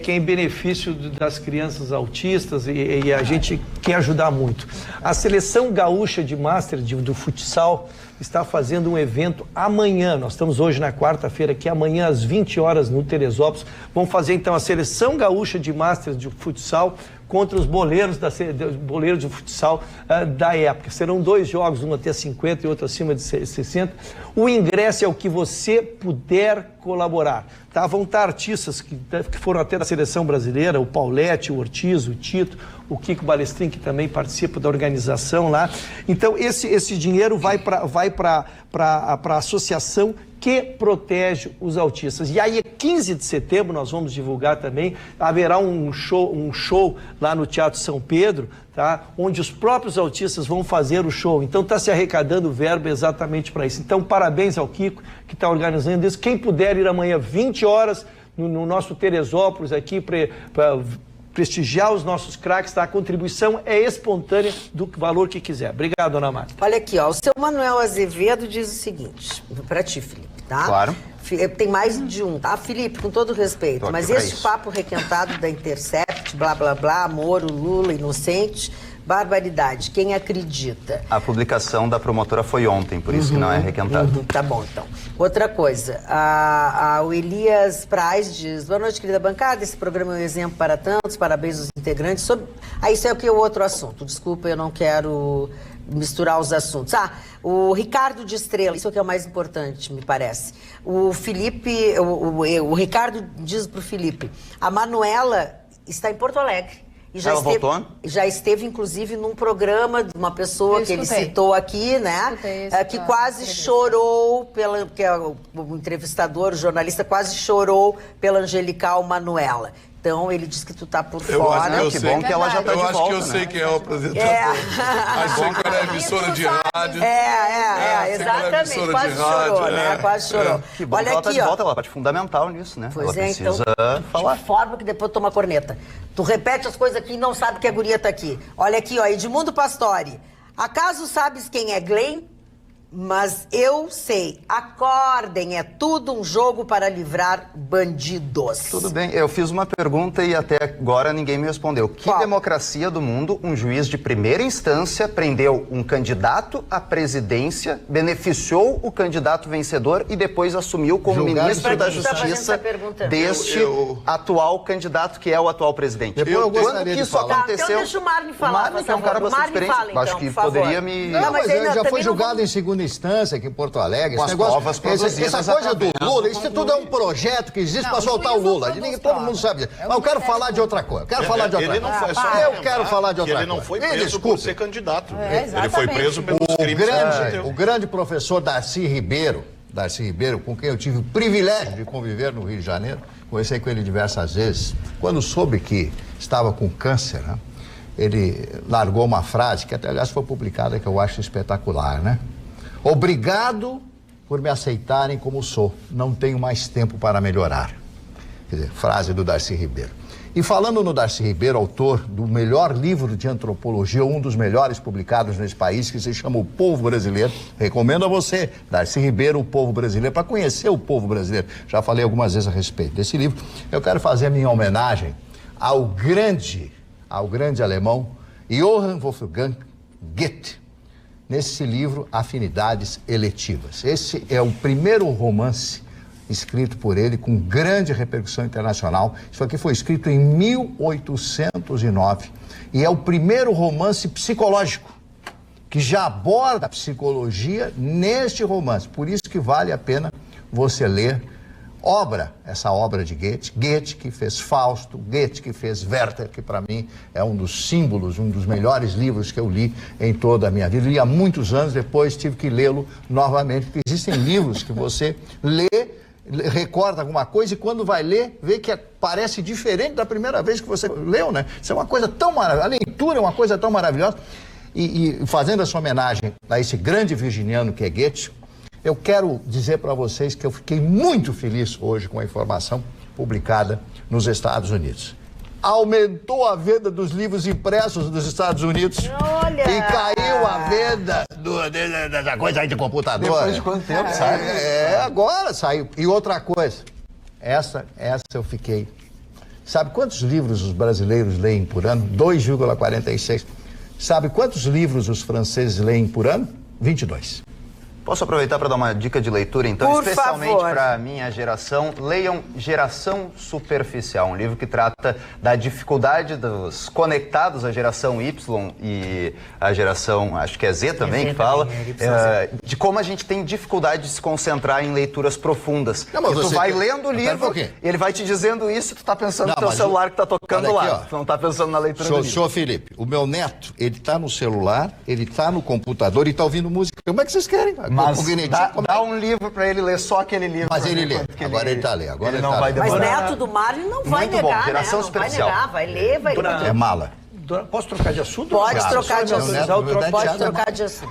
que é em benefício das crianças autistas e a gente quer ajudar muito. A Seleção Gaúcha de Master do Futsal está fazendo um evento amanhã. Nós estamos hoje na quarta-feira, que amanhã às 20 horas no Teresópolis. Vamos fazer então a Seleção Gaúcha de Masters de Futsal contra os boleiros de futsal da época. Serão 2 jogos, um até 50 e outro acima de 60. O ingresso é o que você puder colaborar. Tá? Vão estar artistas que foram até da seleção brasileira, o Paulete, o Ortiz, o Tito, o Kiko Balestrin, que também participa da organização lá. Então, esse dinheiro vai para a associação que protege os autistas. E aí, 15 de setembro, nós vamos divulgar também, haverá um show lá no Teatro São Pedro, tá? Onde os próprios autistas vão fazer o show. Então, está se arrecadando verba exatamente para isso. Então, parabéns ao Kiko, que está organizando isso. Quem puder ir amanhã, 20 horas, no nosso Teresópolis, aqui, para prestigiar os nossos craques, tá? A contribuição é espontânea do valor que quiser. Obrigado, dona Marta. Olha aqui, ó, o seu Manuel Azevedo diz o seguinte, para ti, Felipe, tá? Claro. Tem mais de um, tá? Felipe, com todo respeito, mas esse papo requentado da Intercept, blá, blá, blá, Moro, Lula, inocente, barbaridade, quem acredita? A publicação da promotora foi ontem, por isso que não é requentado. Tá bom, então. Outra coisa, o Elias Praz diz, boa noite, querida bancada, esse programa é um exemplo para tantos, parabéns aos integrantes. Isso é o que é o outro assunto, desculpa, eu não quero misturar os assuntos. O Ricardo de Estrela, isso é o que é o mais importante, me parece. O Felipe, o Ricardo diz pro Felipe, a Manuela está em Porto Alegre. E já esteve, inclusive, num programa de uma pessoa que ele citou aqui, né? Que quase chorou, que é o entrevistador, o jornalista, quase chorou pela Angelical Manuela. Então, ele disse que tu tá por Eu acho fora. que eu Que sei. bom que ela já tá Eu de acho volta, que eu né? sei quem é o apresentador. Achei que era emissora de rádio. Exatamente. emissora Quase de chorou, rádio, né? Quase chorou. Que bom Olha que ela tá aqui, de ó. volta, ela é parte fundamental nisso, né? Pois ela é, precisa então, falar. de forma que depois toma corneta. Tu repete as coisas aqui e não sabe que a guria tá aqui. Olha aqui, ó, Edmundo Pastore. Acaso sabes quem é Glenn? Mas eu sei. Acordem, é tudo um jogo para livrar bandidos. Tudo bem, eu fiz uma pergunta e até agora ninguém me respondeu. Que Qual? democracia do mundo um juiz de primeira instância prendeu um candidato à presidência, beneficiou o candidato vencedor e depois assumiu como Julgado ministro da Pra quem tá fazendo Justiça essa pergunta? deste atual candidato que é o atual presidente? Depois eu Quando gostaria que de isso falar. Tá, aconteceu? então deixa o Marne falar, O Marne, que é um por cara favor. bastante Marne experiente, fala, então, acho que por favor. poderia me... Não, mas Mas aí ele não, já também foi não julgado vamos- em segunda instância aqui em Porto Alegre. Com Esse as negócio, provas produzidas essa coisa do através Lula, do isso tudo é um projeto que existe Não, para o soltar o juiz não Lula. produz Ninguém, todo mundo prova. sabe disso. É o Mas eu quero Ministério falar de outra coisa. Eu quero falar de outra Ele não coisa. foi só Eu lembrar quero falar de que outra ele não coisa. foi Me preso desculpe. por ser candidato. É, Ele foi preso pelos crimes que ele cometeu. O grande professor Darcy Ribeiro, com quem eu tive o privilégio de conviver no Rio de Janeiro, conversei com ele diversas vezes, quando soube que estava com câncer, né, ele largou uma frase que até, aliás, foi publicada, que eu acho espetacular, né? Obrigado por me aceitarem como sou, não tenho mais tempo para melhorar. Quer dizer, frase do Darcy Ribeiro. E falando no Darcy Ribeiro, autor do melhor livro de antropologia, um dos melhores publicados nesse país, que se chama O Povo Brasileiro, recomendo a você, Darcy Ribeiro, O Povo Brasileiro, para conhecer o povo brasileiro. Já falei algumas vezes a respeito desse livro. Eu quero fazer a minha homenagem ao grande alemão Johann Wolfgang Goethe, nesse livro Afinidades Eletivas. Esse é o primeiro romance escrito por ele com grande repercussão internacional. Isso aqui foi escrito em 1809 e é o primeiro romance psicológico que já aborda a psicologia neste romance. Por isso que vale a pena você ler essa obra de Goethe. Goethe que fez Fausto, Goethe que fez Werther, que para mim é um dos símbolos, um dos melhores livros que eu li em toda a minha vida. Li há muitos anos, depois tive que lê-lo novamente, porque existem livros que você lê, recorda alguma coisa e quando vai ler, vê que parece diferente da primeira vez que você leu, né? Isso é uma coisa tão maravilhosa, a leitura é uma coisa tão maravilhosa. E fazendo essa homenagem a esse grande virginiano que é Goethe, eu quero dizer para vocês que eu fiquei muito feliz hoje com a informação publicada nos Estados Unidos. Aumentou a venda dos livros impressos dos Estados Unidos. Olha! E caiu a venda da coisa aí de computador. Depois de quanto tempo, sabe? Agora saiu. E outra coisa, essa eu fiquei. Sabe quantos livros os brasileiros leem por ano? 2,46. Sabe quantos livros os franceses leem por ano? 22. Posso aproveitar para dar uma dica de leitura, então? Por Especialmente favor. para a minha geração. Leiam Geração Superficial, um livro que trata da dificuldade dos conectados à geração Y e à geração, acho que é Z também, Z que fala, também, de como a gente tem dificuldade de se concentrar em leituras profundas. Não, mas e tu você vai tem- lendo o Mas pera um livro, pouquinho. ele vai te dizendo isso e tu tá pensando Não, no teu mas celular que tá tocando olha lá. aqui, ó. Tu não tá pensando na leitura do livro. Senhor Felipe, o meu neto, ele tá no celular, ele tá no computador e tá ouvindo música. Como é que vocês querem? Mas Convenientinho, como é? dá um livro para ele ler, só aquele livro. Mas pra ele ver lê. quanto que Agora ele tá lendo. Agora ele não tá vai lendo. Mas demorar. Neto do Mário não vai Muito bom, negar, Geração né? Não vai Superficial. negar, vai ler, vai Dona- ler. É mala. Posso trocar de assunto? Pode Obrigado. trocar de Só me assunto. autorizar o troco. Pode trocar de assunto.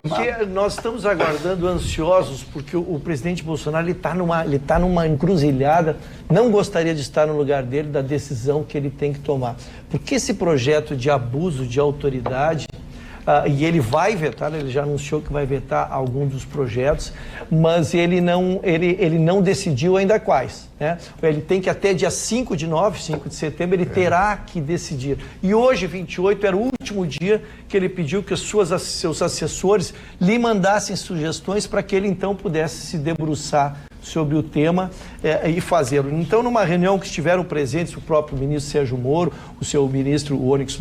Porque nós estamos aguardando ansiosos, porque o presidente Bolsonaro ele tá numa encruzilhada, não gostaria de estar no lugar dele, da decisão que ele tem que tomar. Porque esse projeto de abuso de autoridade, e ele vai vetar, ele já anunciou que vai vetar algum dos projetos, mas ele não decidiu ainda quais, né? Ele tem que até dia 5 de setembro, ele terá que decidir. E hoje, 28, era o último dia que ele pediu que seus assessores lhe mandassem sugestões para que ele então pudesse se debruçar sobre o tema e fazê-lo. Então, numa reunião que estiveram presentes o próprio ministro Sérgio Moro, o seu ministro Onyx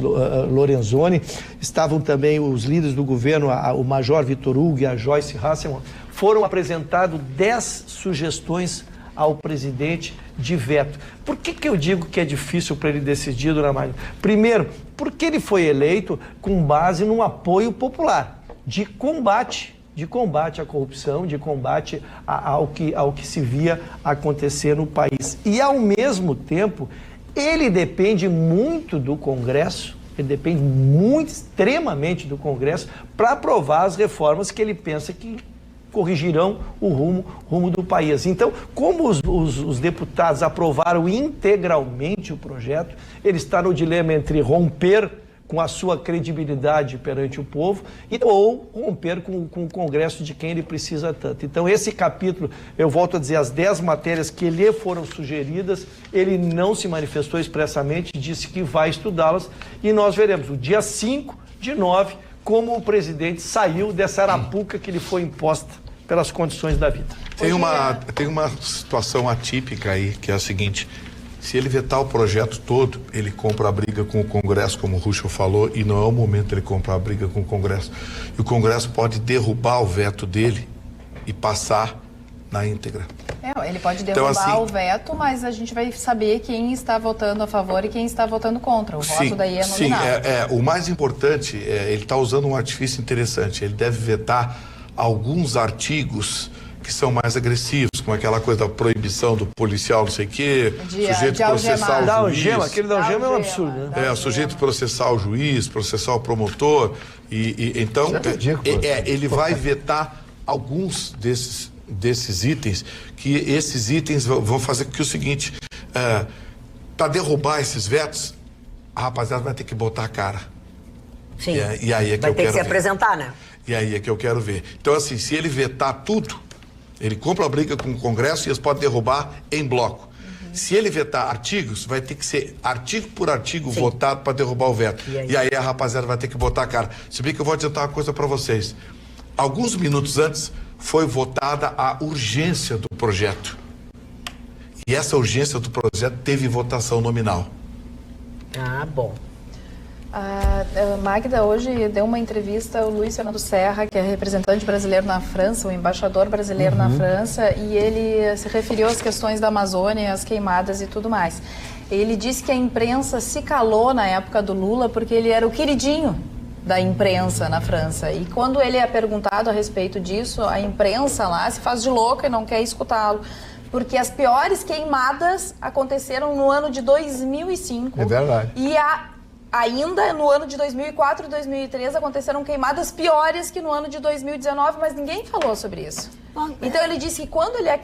Lorenzoni, estavam também os líderes do governo, o Major Vitor Hugo e a Joyce Hasselmann, foram apresentadas 10 sugestões ao presidente de veto. Por que eu digo que é difícil para ele decidir, dona Maria? Primeiro, porque ele foi eleito com base num apoio popular de combate à corrupção, de combate ao que se via acontecer no país. E, ao mesmo tempo, Ele depende muito do Congresso, ele depende muito, extremamente do Congresso, para aprovar as reformas que ele pensa que corrigirão o rumo do país. Então, como os deputados aprovaram integralmente o projeto, ele está no dilema entre romper com a sua credibilidade perante o povo ou romper com o Congresso de quem ele precisa tanto. Então, esse capítulo, eu volto a dizer, as 10 matérias que lhe foram sugeridas, ele não se manifestou expressamente, disse que vai estudá-las e nós veremos o dia 5/9 como o presidente saiu dessa arapuca que lhe foi imposta pelas condições da vida. Tem uma situação atípica aí, que é a seguinte: se ele vetar o projeto todo, ele compra a briga com o Congresso, como o Ruschel falou, e não é o momento ele comprar a briga com o Congresso. E o Congresso pode derrubar o veto dele e passar na íntegra. Ele pode derrubar o veto, mas a gente vai saber quem está votando a favor e quem está votando contra. O voto daí é nominal. Sim, o mais importante, ele está usando um artifício interessante. Ele deve vetar alguns artigos que são mais agressivos, como aquela coisa da proibição do policial, não sei o quê, sujeito processar o juiz. Aquele da algema é um absurdo, né? O sujeito processar o juiz, processar o promotor. Então, ele vai vetar alguns desses itens, que esses itens vão fazer com que o seguinte, para derrubar esses vetos, a rapaziada vai ter que botar a cara. Sim. E aí é que vai eu ter quero que se ver. apresentar, né? E aí é que eu quero ver. Então, assim, se ele vetar tudo, ele compra a briga com o Congresso e eles podem derrubar em bloco. Se ele vetar artigos, vai ter que ser artigo por artigo votado para derrubar o veto. E aí a rapaziada vai ter que botar a cara. Se bem que eu vou adiantar uma coisa para vocês. Alguns minutos antes foi votada a urgência do projeto. E essa urgência do projeto teve votação nominal. Ah, bom. A Magda hoje deu uma entrevista ao Luiz Fernando Serra, que é representante brasileiro na França, o embaixador brasileiro na França, e ele se referiu às questões da Amazônia, às queimadas e tudo mais. Ele disse que a imprensa se calou na época do Lula porque ele era o queridinho da imprensa na França. E quando ele é perguntado a respeito disso, a imprensa lá se faz de louca e não quer escutá-lo. Porque as piores queimadas aconteceram no ano de 2005. É verdade. E ainda no ano de 2004 e 2013 aconteceram queimadas piores que no ano de 2019, mas ninguém falou sobre isso. Então ele disse que quando ele é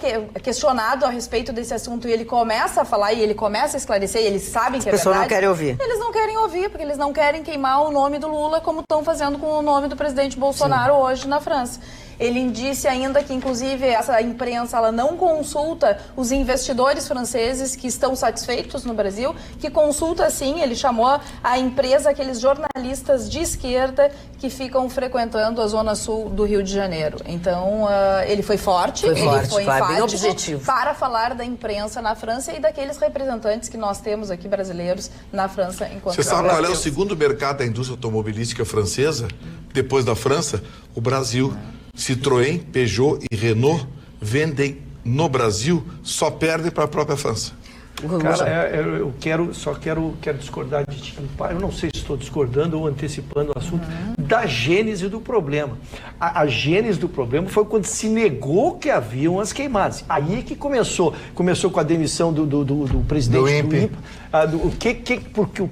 questionado a respeito desse assunto e ele começa a falar e ele começa a esclarecer, e eles sabem que é verdade... As pessoas não querem ouvir. Eles não querem ouvir, porque eles não querem queimar o nome do Lula como estão fazendo com o nome do presidente Bolsonaro hoje na França. Ele disse ainda que, inclusive, essa imprensa ela não consulta os investidores franceses que estão satisfeitos no Brasil, que consulta, sim, ele chamou a empresa aqueles jornalistas de esquerda que ficam frequentando a zona sul do Rio de Janeiro. Então, ele foi forte, ele foi enfático bem objetivo para falar da imprensa na França e daqueles representantes que nós temos aqui brasileiros na França enquanto... Você sabe qual é o segundo mercado da indústria automobilística francesa? Depois da França, o Brasil. Citroën, Peugeot e Renault vendem no Brasil, só perdem para a própria França. Cara, eu quero discordar de ti. Eu não sei se estou discordando ou antecipando o assunto da gênese do problema. A gênese do problema foi quando se negou que haviam as queimadas. Aí que começou com a demissão do presidente do INPE.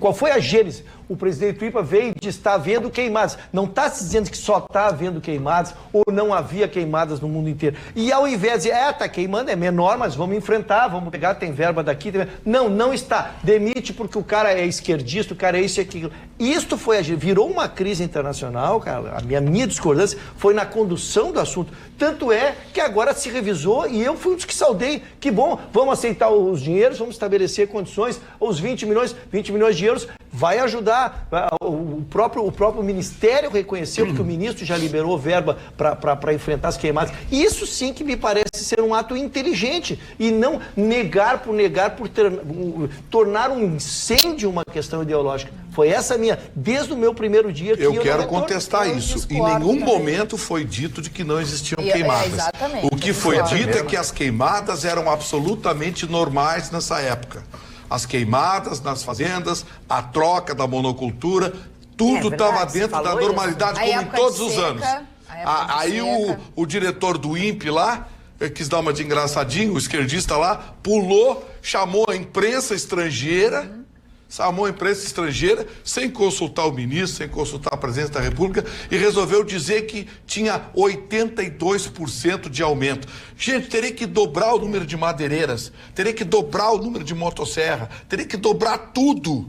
Qual foi a gênese? O presidente do IPA veio e disse, está havendo queimadas. Não está se dizendo que só está havendo queimadas ou não havia queimadas no mundo inteiro. E ao invés de, está queimando, é menor, mas vamos enfrentar, vamos pegar, tem verba daqui. Não está. Demite porque o cara é esquerdista, o cara é isso e aquilo. Isto virou uma crise internacional, cara. A minha discordância foi na condução do assunto. Tanto é que agora se revisou e eu fui um dos que saudei. Que bom, vamos aceitar os dinheiros, vamos estabelecer condições, os 20 milhões de euros vai ajudar. O próprio Ministério reconheceu, porque o ministro já liberou verba para enfrentar as queimadas. Isso sim que me parece ser um ato inteligente e não negar por tornar um incêndio uma questão ideológica. Foi essa minha, desde o meu primeiro dia que eu quero contestar isso. Em nenhum momento foi dito de que não existiam queimadas. Exatamente. O que foi dito é que as queimadas eram absolutamente normais nessa época. As queimadas nas fazendas, a troca da monocultura, tudo estava dentro da normalidade, como em todos os anos. Aí o diretor do INPE lá quis dar uma de engraçadinho, o esquerdista lá pulou, chamou a imprensa estrangeira, sem consultar o ministro, sem consultar a presidência da República, e resolveu dizer que tinha 82% de aumento. Gente, teria que dobrar o número de madeireiras, teria que dobrar o número de motosserra, teria que dobrar tudo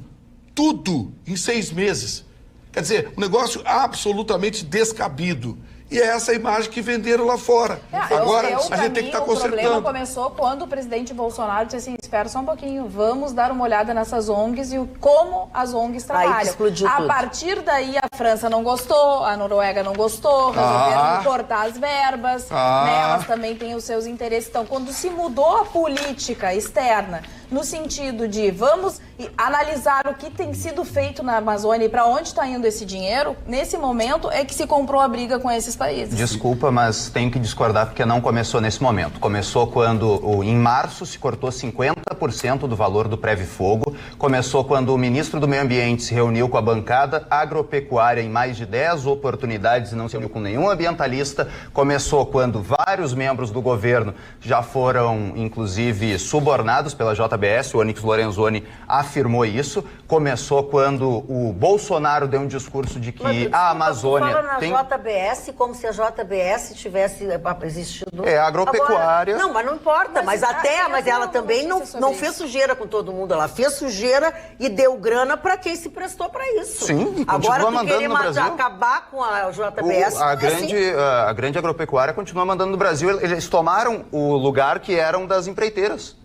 em 6 meses. Quer dizer, um negócio absolutamente descabido. E é essa imagem que venderam lá fora. Agora, a gente tem que estar consertando. O problema começou quando o presidente Bolsonaro disse assim, espera só um pouquinho, vamos dar uma olhada nessas ONGs e como as ONGs trabalham. A partir daí, a França não gostou, a Noruega não gostou, resolveram cortar as verbas, né? Elas também têm os seus interesses. Então, quando se mudou a política externa, no sentido de vamos analisar o que tem sido feito na Amazônia e para onde está indo esse dinheiro, nesse momento é que se comprou a briga com esses países. Desculpa, mas tenho que discordar porque não começou nesse momento. Começou quando, em março, se cortou 50% do valor do Previ-Fogo. Começou quando o ministro do Meio Ambiente se reuniu com a bancada agropecuária em mais de 10 oportunidades e não se reuniu com nenhum ambientalista. Começou quando vários membros do governo já foram, inclusive, subornados pela JBS. O Onyx Lorenzoni afirmou isso. Começou quando o Bolsonaro deu um discurso de que a Amazônia tem... JBS como se a JBS tivesse existido. É agropecuária. Agora, não, mas não importa. Mas ela também não fez sujeira com todo mundo. Ela fez sujeira e deu grana para quem se prestou para isso. Sim, e agora continua mandando no Brasil. Acabar com a JBS. A grande agropecuária continua mandando no Brasil. Eles tomaram o lugar que eram das empreiteiras.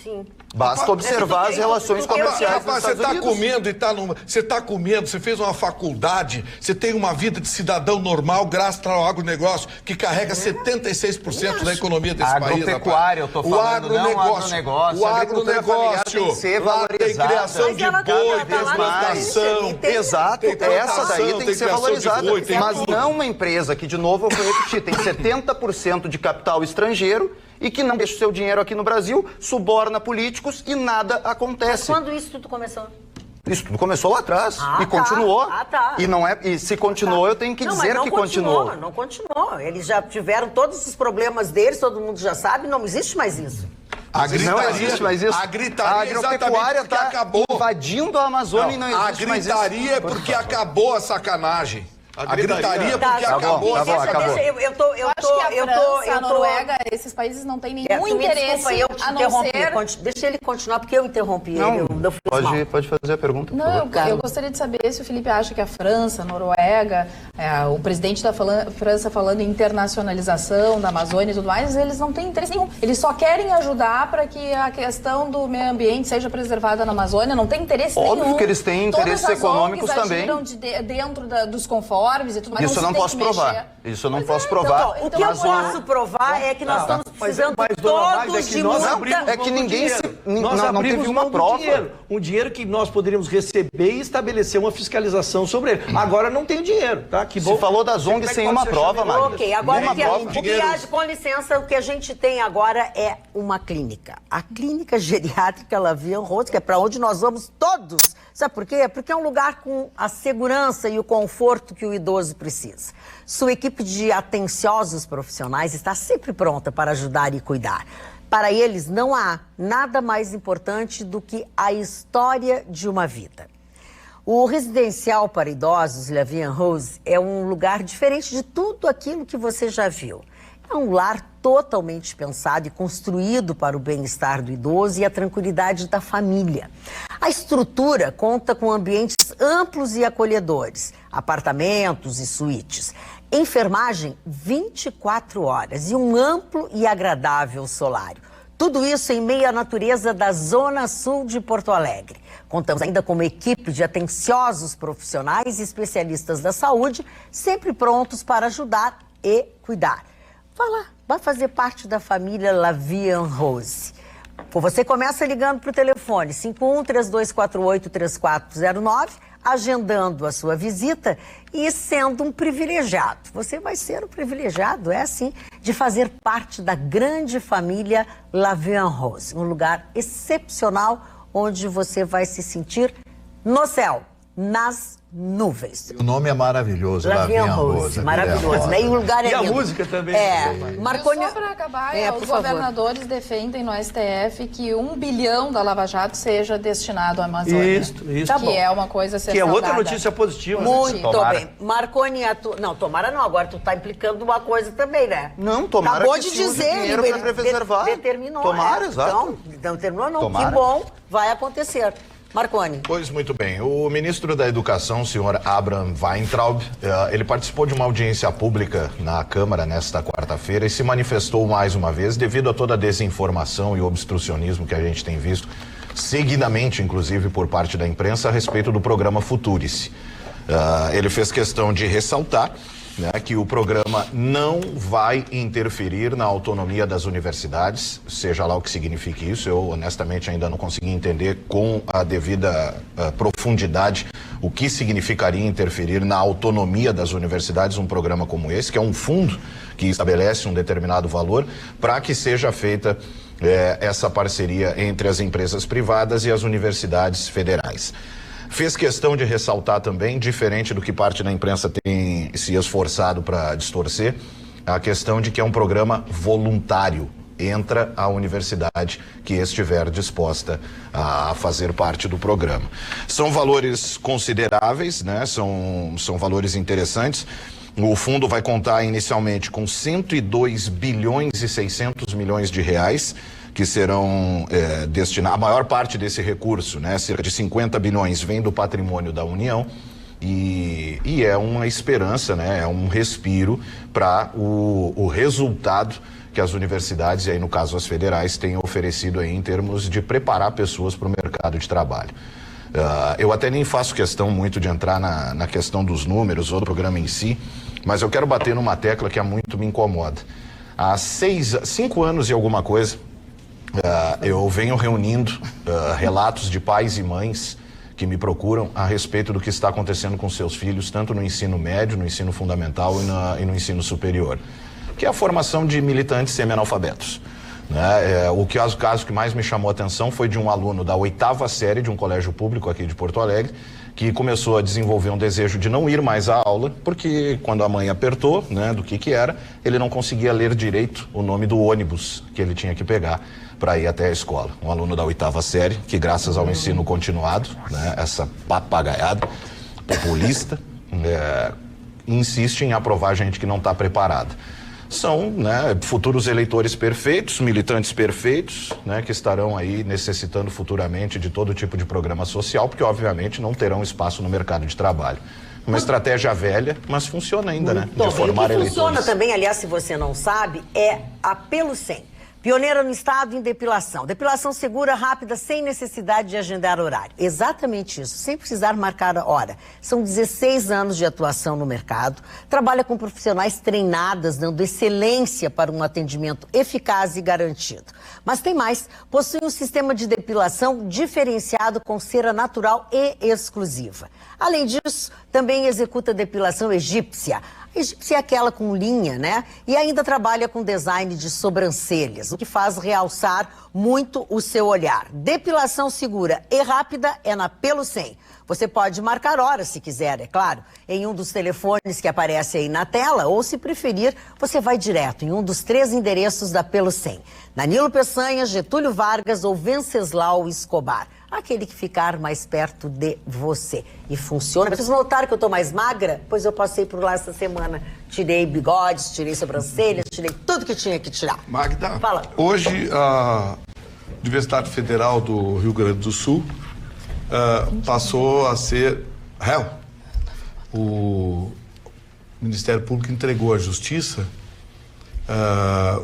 Sim. Basta observar as relações comerciais dos Rapaz, Estados Unidos. Você está comendo, você fez uma faculdade, você tem uma vida de cidadão normal graças ao agronegócio, que carrega 76% da economia desse país. Agropecuária, eu estou falando, não agronegócio. O agronegócio tem que ser lá tem criação de boi, transplantação. Exato, essa daí tem que ser valorizada. Mas não uma empresa que, de novo, eu vou repetir, tem 70% de capital estrangeiro e que não deixa o seu dinheiro aqui no Brasil, suborna políticos e nada acontece. Mas quando isso tudo começou? Isso tudo começou lá atrás e continuou. E se continuou, eu tenho que dizer que continuou. Não continuou. Eles já tiveram todos os problemas deles, todo mundo já sabe, não existe mais isso. Não existe mais isso. A agropecuária está invadindo a Amazônia e não existe mais isso. A gritaria é porque acabou a sacanagem. A gritaria porque acabou. Acabou. Eu acho que a França, a Noruega, esses países não têm nenhum interesse a não ser... Deixa ele continuar, porque eu interrompi ele. Pode fazer a pergunta, por favor. Eu gostaria de saber se o Felipe acha que a França, a Noruega, o presidente da França falando em internacionalização da Amazônia e tudo mais, eles não têm interesse nenhum. Eles só querem ajudar para que a questão do meio ambiente seja preservada na Amazônia, não tem interesse nenhum. Óbvio que eles têm interesses econômicos também. Dentro dos conformes e tudo mais. Isso eu não posso provar. Isso eu não posso provar. O que eu posso provar é que nós estamos precisando todos de muita... É que ninguém não teve uma prova. Um dinheiro que nós poderíamos receber e estabelecer uma fiscalização sobre ele. Agora não tem dinheiro, tá? Que bom. Você falou das ONGs sem uma prova, Maria. Ok, agora com licença, o que a gente tem agora é uma clínica. A clínica geriátrica Lavie en Rose, que é para onde nós vamos todos. Sabe por quê? Porque é um lugar com a segurança e o conforto que o idoso precisa. Sua equipe de atenciosos profissionais está sempre pronta para ajudar e cuidar. Para eles, não há nada mais importante do que a história de uma vida. O residencial para idosos, Lavie en Rose, é um lugar diferente de tudo aquilo que você já viu. É um lar totalmente pensado e construído para o bem-estar do idoso e a tranquilidade da família. A estrutura conta com ambientes amplos e acolhedores, apartamentos e suítes, enfermagem 24 horas e um amplo e agradável solário. Tudo isso em meio à natureza da Zona Sul de Porto Alegre. Contamos ainda com uma equipe de atenciosos profissionais e especialistas da saúde, sempre prontos para ajudar e cuidar. Vá lá, vai fazer parte da família Lavie en Rose. Você começa ligando para o telefone 51-3248-3409, agendando a sua visita e sendo um privilegiado. Você vai ser um privilegiado, é assim, de fazer parte da grande família Lavie en Rose. Um lugar excepcional onde você vai se sentir no céu. nas nuvens. O nome é maravilhoso. La Vie en Rose. Maravilhoso, né? E o lugar é E a lindo. música também. Marconi... Só para acabar, por os favor. governadores defendem no STF que 1 bilhão da Lava Jato seja destinado à Amazônia. Isso. Tá Que bom. é uma coisa a ser Que é outra saudada. notícia positiva. Muito Tomara. bem. Marconi, não, tomara não. Agora tu tá implicando uma coisa também, né? Não, tomara Acabou que de se use dizer, dinheiro ele pra preservar. determinou. Tomara, exato. Então, determinou não. Tomara. Que bom, vai acontecer. Marconi. Pois muito bem. O ministro da Educação, o senhor Abraham Weintraub, ele participou de uma audiência pública na Câmara nesta quarta-feira e se manifestou mais uma vez devido a toda a desinformação e obstrucionismo que a gente tem visto seguidamente, inclusive por parte da imprensa, a respeito do programa Futurice. Ele fez questão de ressaltar, né, que o programa não vai interferir na autonomia das universidades, seja lá o que signifique isso. Eu honestamente ainda não consegui entender com a devida profundidade o que significaria interferir na autonomia das universidades um programa como esse, que é um fundo que estabelece um determinado valor para que seja feita essa parceria entre as empresas privadas e as universidades federais. Fez questão de ressaltar também, diferente do que parte da imprensa tem se esforçado para distorcer, a questão de que é um programa voluntário. Entra a universidade que estiver disposta a fazer parte do programa. São valores consideráveis, né? São valores interessantes. O fundo vai contar inicialmente com 102 bilhões e 600 milhões de reais, que serão destinados. A maior parte desse recurso, né, cerca de 50 bilhões, vem do patrimônio da União e é uma esperança, né, é um respiro para o resultado que as universidades, e aí no caso as federais, têm oferecido aí em termos de preparar pessoas para o mercado de trabalho. Eu até nem faço questão muito de entrar na questão dos números ou do programa em si, mas eu quero bater numa tecla que há muito me incomoda. Há 5 anos e alguma coisa, eu venho reunindo relatos de pais e mães que me procuram a respeito do que está acontecendo com seus filhos, tanto no ensino médio, no ensino fundamental e no ensino superior, que é a formação de militantes semi-analfabetos. Né? O caso que mais me chamou a atenção foi de um aluno da 8ª série de um colégio público aqui de Porto Alegre, que começou a desenvolver um desejo de não ir mais à aula, porque quando a mãe apertou, né, do que era, ele não conseguia ler direito o nome do ônibus que ele tinha que pegar para ir até a escola. Um aluno da 8ª série, que graças ao ensino continuado, né, essa papagaiada populista, insiste em aprovar gente que não está preparada. São, né, futuros eleitores perfeitos, militantes perfeitos, né, que estarão aí necessitando futuramente de todo tipo de programa social, porque obviamente não terão espaço no mercado de trabalho. Uma estratégia velha, mas funciona ainda, né? De formar eleitores. Funciona também, aliás, se você não sabe, é a Pelo 100. Pioneira no estado em depilação. Depilação segura, rápida, sem necessidade de agendar horário. Exatamente isso, sem precisar marcar a hora. São 16 anos de atuação no mercado. Trabalha com profissionais treinadas, dando excelência para um atendimento eficaz e garantido. Mas tem mais. Possui um sistema de depilação diferenciado com cera natural e exclusiva. Além disso, também executa depilação egípcia. Egípcia é aquela com linha, né? E ainda trabalha com design de sobrancelhas, o que faz realçar muito o seu olhar. Depilação segura e rápida é na Pelo 100. Você pode marcar horas se quiser, é claro, em um dos telefones que aparece aí na tela, ou se preferir, você vai direto em um dos 3 endereços da Pelo 100. Danilo Peçanha, Getúlio Vargas ou Venceslau Escobar. Aquele que ficar mais perto de você. E funciona. Vocês notaram que eu tô mais magra? Pois eu passei por lá essa semana. Tirei bigodes, tirei sobrancelhas, tirei tudo que tinha que tirar. Magda, fala. Hoje a Universidade Federal do Rio Grande do Sul passou a ser réu. O Ministério Público entregou à Justiça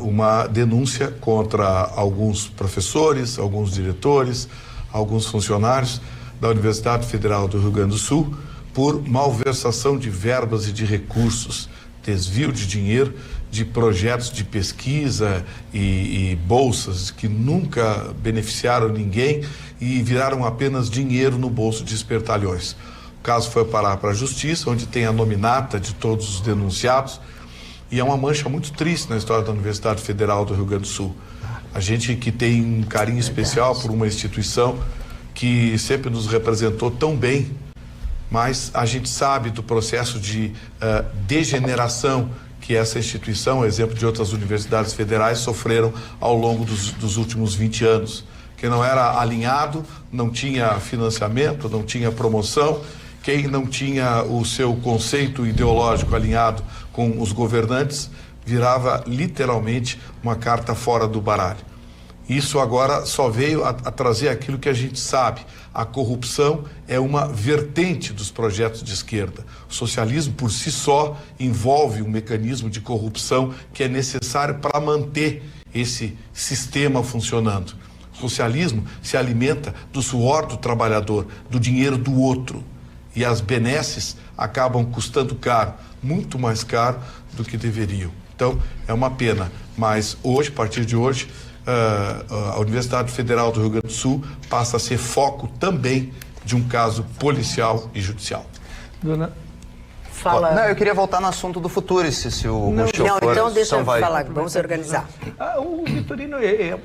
uma denúncia contra alguns professores, alguns diretores, alguns funcionários da Universidade Federal do Rio Grande do Sul por malversação de verbas e de recursos, desvio de dinheiro de projetos de pesquisa e bolsas que nunca beneficiaram ninguém e viraram apenas dinheiro no bolso de espertalhões. O caso foi parar para a Justiça, onde tem a nominata de todos os denunciados, e é uma mancha muito triste na história da Universidade Federal do Rio Grande do Sul. A gente que tem um carinho especial por uma instituição que sempre nos representou tão bem mas a gente sabe do processo de degeneração que essa instituição, exemplo de outras universidades federais, sofreram ao longo dos últimos 20 anos. Quem não era alinhado, não tinha financiamento, não tinha promoção. Quem não tinha o seu conceito ideológico alinhado com os governantes, virava literalmente uma carta fora do baralho. Isso agora só veio a trazer aquilo que a gente sabe. A corrupção é uma vertente dos projetos de esquerda. O socialismo, por si só, envolve um mecanismo de corrupção que é necessário para manter esse sistema funcionando. O socialismo se alimenta do suor do trabalhador, do dinheiro do outro. E as benesses acabam custando caro, muito mais caro do que deveriam. Então, é uma pena. Mas hoje, a partir de hoje, a Universidade Federal do Rio Grande do Sul passa a ser foco também de um caso policial e judicial. Dona... Fala. Não, eu queria voltar no assunto do Futurist, se o Ruschel for, então deixa eu vai. falar, vamos se organizar. O Vitorino é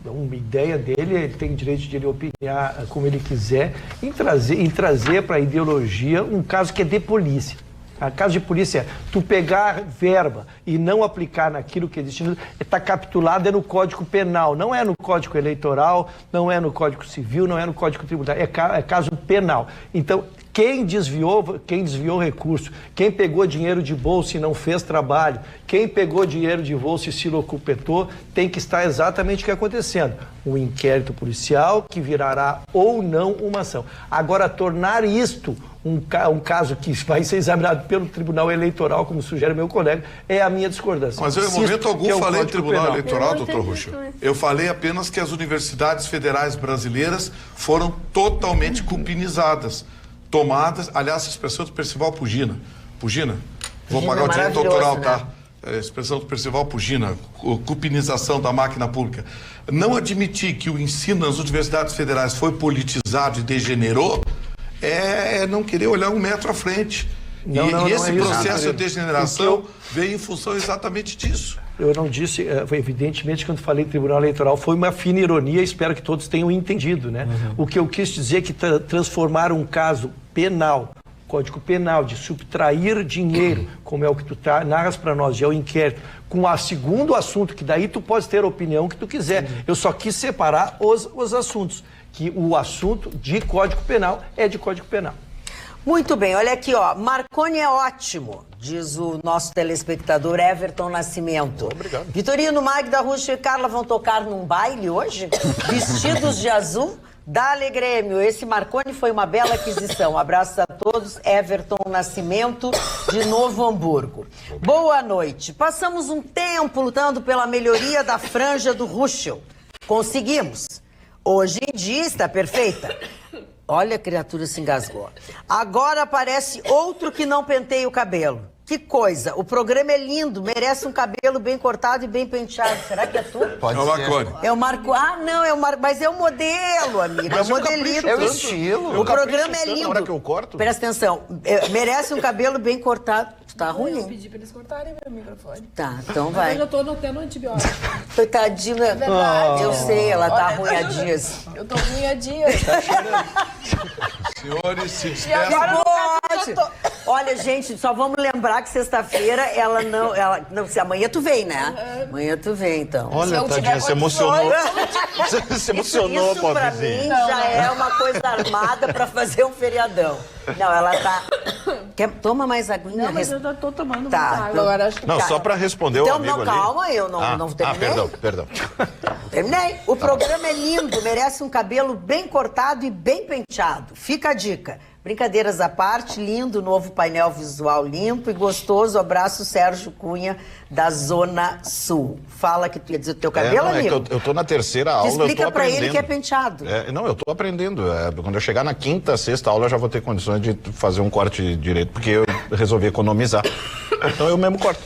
uma ideia dele, ele tem direito de ele opinar como ele quiser, em trazer para a ideologia um caso que é de polícia. A caso de polícia é tu pegar verba e não aplicar naquilo que existe, está capitulado no Código Penal, não é no Código Eleitoral, não é no Código Civil, não é no Código Tributário, é caso penal. Então, quem desviou recurso, quem pegou dinheiro de bolsa e não fez trabalho, quem pegou dinheiro de bolsa e se locupetou, tem que estar exatamente o que está acontecendo. Um inquérito policial que virará ou não uma ação. Agora, tornar isto um caso que vai ser examinado pelo Tribunal Eleitoral, como sugere meu colega, é a minha discordância. Mas eu, em momento algum, falei em Tribunal Eleitoral, doutor Ruschel. Eu falei apenas que as universidades federais brasileiras foram totalmente cupinizadas, tomadas, aliás, a expressão do Percival Pugina, vou pagar o direito autoral, tá? A expressão do Percival Pugina, cupinização da máquina pública. Não admitir que o ensino nas universidades federais foi politizado e degenerou, é não querer olhar um metro à frente. E esse processo de degeneração veio em função exatamente disso. Eu não disse, evidentemente, quando falei Tribunal Eleitoral, foi uma fina ironia, espero que todos tenham entendido, né? O que eu quis dizer é que transformar um caso penal, Código Penal, de subtrair dinheiro, como é o que tu narras para nós, já é o inquérito, com o segundo assunto, que daí tu pode ter a opinião que tu quiser. Eu só quis separar os assuntos, que o assunto de Código Penal é de Código Penal. Muito bem, olha aqui, ó. Marconi é ótimo, diz o nosso telespectador Everton Nascimento. Obrigado. Vitorino, Magda, Ruschel e Carla vão tocar num baile hoje? Vestidos de azul? Dale Grêmio, esse Marconi foi uma bela aquisição. Abraços a todos, Everton Nascimento, de Novo Hamburgo. Boa noite. Passamos um tempo lutando pela melhoria da franja do Ruschel. Conseguimos. Hoje em dia está perfeita. Olha, a criatura se engasgou. Agora aparece outro que não penteia o cabelo. Que coisa, o programa é lindo, merece um cabelo bem cortado e bem penteado. Será que é tu? Pode ser. É o Marco. Ah, não, é o Marco. Mas é o modelo, amigo. É o modelito. É o estilo. O programa é lindo. Na hora que eu corto? Presta atenção. Merece um cabelo bem cortado. Tu tá ruim. Eu pedi pra eles cortarem meu microfone. Tá, então vai. Mas eu já tô tendo antibiótico. Coitadinha. É verdade. Eu sei, ela tá ruim há dias. Eu tô ruim há dias. Senhores, se E despeçam. agora Pode. Olha, gente, só vamos lembrar que sexta-feira ela não, se amanhã tu vem, né? Amanhã tu vem, então. Olha, tadinha, se emocionou. Se emocionou, Isso pra mim já é uma coisa armada pra fazer um feriadão. Não, ela tá... Toma mais aguinha. Não, mas eu já tô tomando Tá, muita água. Agora acho que Não, só para responder o Então, amigo não, ali. calma, eu não terminei. Perdão. Terminei. O programa é lindo, merece um cabelo bem cortado e bem penteado. Fica a dica. Brincadeiras à parte, lindo, novo painel visual limpo e gostoso. Abraço, Sérgio Cunha, da Zona Sul. Fala que tu ia dizer o teu cabelo, amigo. É que eu tô na terceira aula, Explica eu tô pra aprendendo. ele que é penteado. Não, eu tô aprendendo. Quando eu chegar na quinta, sexta aula, eu já vou ter condições de fazer um corte direito, porque eu resolvi economizar. Então eu mesmo corto.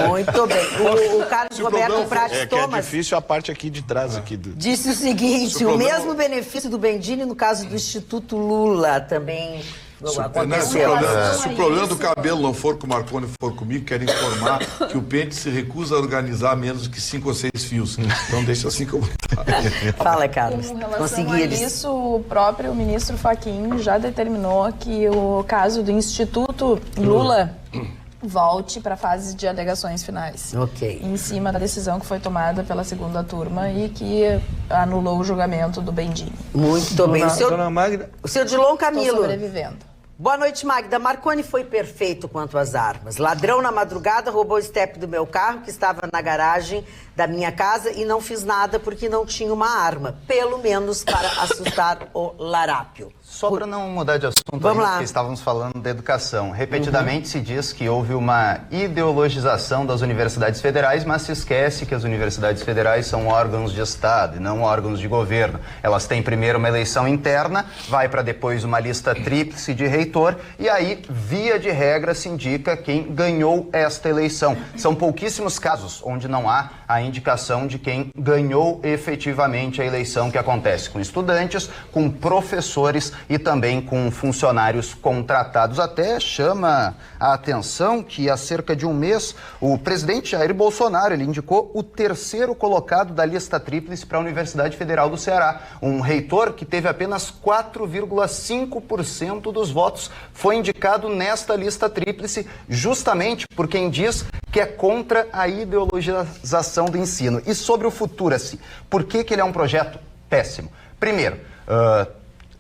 Muito bem. O Carlos Roberto Prates Que é Thomas difícil a parte aqui de trás. Aqui disse o seguinte: o mesmo benefício do Bendini no caso do Instituto Lula também aconteceu. Se o problema do cabelo não for com o Marconi, for comigo, quero informar que o Pente se recusa a organizar menos que 5 ou 6 fios. Então deixa assim como está. Fala, Carlos. Com relação a isso, o próprio ministro Fachin já determinou que o caso do Instituto Lula volte para a fase de alegações finais. Ok. Em cima da decisão que foi tomada pela segunda turma e que anulou o julgamento do Bendini. Muito bem. Dona Magda. O seu Dilon Camilo. Estou sobrevivendo. Boa noite, Magda. Marconi foi perfeito quanto às armas. Ladrão na madrugada roubou o estepe do meu carro, que estava na garagem da minha casa, e não fiz nada porque não tinha uma arma. Pelo menos para assustar o larápio. Só para não mudar de assunto, Vamos lá. porque estávamos falando da educação. Repetidamente se diz que houve uma ideologização das universidades federais, mas se esquece que as universidades federais são órgãos de Estado e não órgãos de governo. Elas têm primeiro uma eleição interna, vai para depois uma lista tríplice de reitor, e aí, via de regra, se indica quem ganhou esta eleição. São pouquíssimos casos onde não há a indicação de quem ganhou efetivamente a eleição, que acontece com estudantes, com professores e também com funcionários contratados. Até chama a atenção que há cerca de um mês o presidente Jair Bolsonaro ele indicou o terceiro colocado da lista tríplice para a Universidade Federal do Ceará. Um reitor que teve apenas 4,5% dos votos foi indicado nesta lista tríplice justamente por quem diz que é contra a ideologização do ensino. E sobre o futuro, assim, por que ele é um projeto péssimo? Primeiro,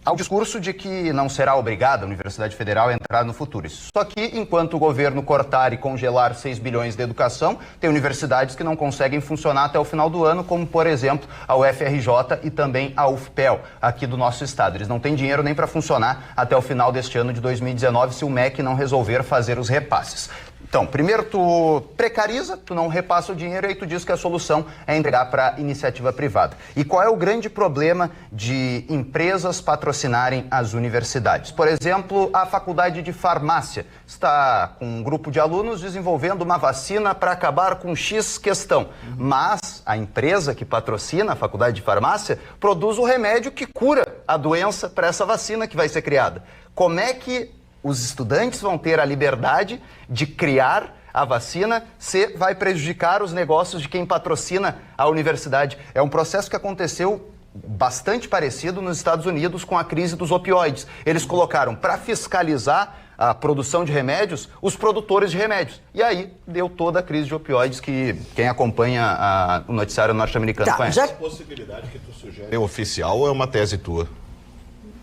há o discurso de que não será obrigada a Universidade Federal a entrar no futuro. Só que, enquanto o governo cortar e congelar 6 bilhões de educação, tem universidades que não conseguem funcionar até o final do ano, como, por exemplo, a UFRJ e também a UFPEL, aqui do nosso estado. Eles não têm dinheiro nem para funcionar até o final deste ano de 2019, se o MEC não resolver fazer os repasses. Então, primeiro tu precariza, tu não repassa o dinheiro e aí tu diz que a solução é entregar para iniciativa privada. E qual é o grande problema de empresas patrocinarem as universidades? Por exemplo, a Faculdade de Farmácia está com um grupo de alunos desenvolvendo uma vacina para acabar com X questão. Mas a empresa que patrocina a Faculdade de Farmácia produz o remédio que cura a doença para essa vacina que vai ser criada. Como é que os estudantes vão ter a liberdade de criar a vacina se vai prejudicar os negócios de quem patrocina a universidade? É um processo que aconteceu bastante parecido nos Estados Unidos com a crise dos opioides. Eles colocaram para fiscalizar a produção de remédios os produtores de remédios. E aí deu toda a crise de opioides que quem acompanha o noticiário norte-americano conhece. A possibilidade que tu sugere é oficial ou é uma tese tua?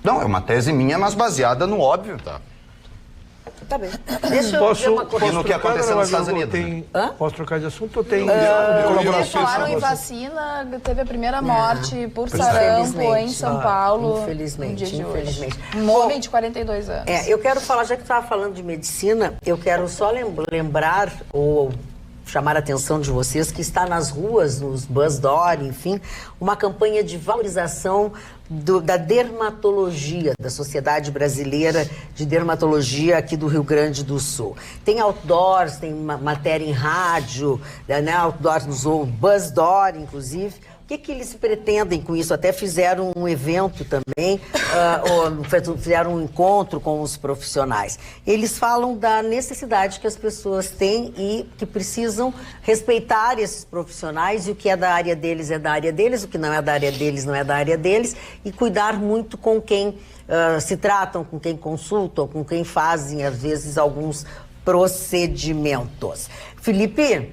Não, é uma tese minha, mas baseada no óbvio. Tá bem. Deixa eu dizer uma coisa. E no que aconteceu nos Estados Unidos. Posso trocar de assunto ou tem Eles falaram em vacina, teve a primeira morte por sarampo em São Paulo. Infelizmente. Um homem de 42 anos. Eu quero falar, já que estava falando de medicina, eu quero só lembrar ou chamar a atenção de vocês que está nas ruas, nos bus door, enfim, uma campanha de valorização da dermatologia, da Sociedade Brasileira de Dermatologia aqui do Rio Grande do Sul. Tem outdoors, tem matéria em rádio, né, outdoors no bus door, inclusive. O que eles pretendem com isso? Até fizeram um evento também, fizeram um encontro com os profissionais. Eles falam da necessidade que as pessoas têm e que precisam respeitar esses profissionais, e o que é da área deles é da área deles, o que não é da área deles não é da área deles, e cuidar muito com quem se tratam, com quem consultam, com quem fazem, às vezes, alguns procedimentos. Felipe?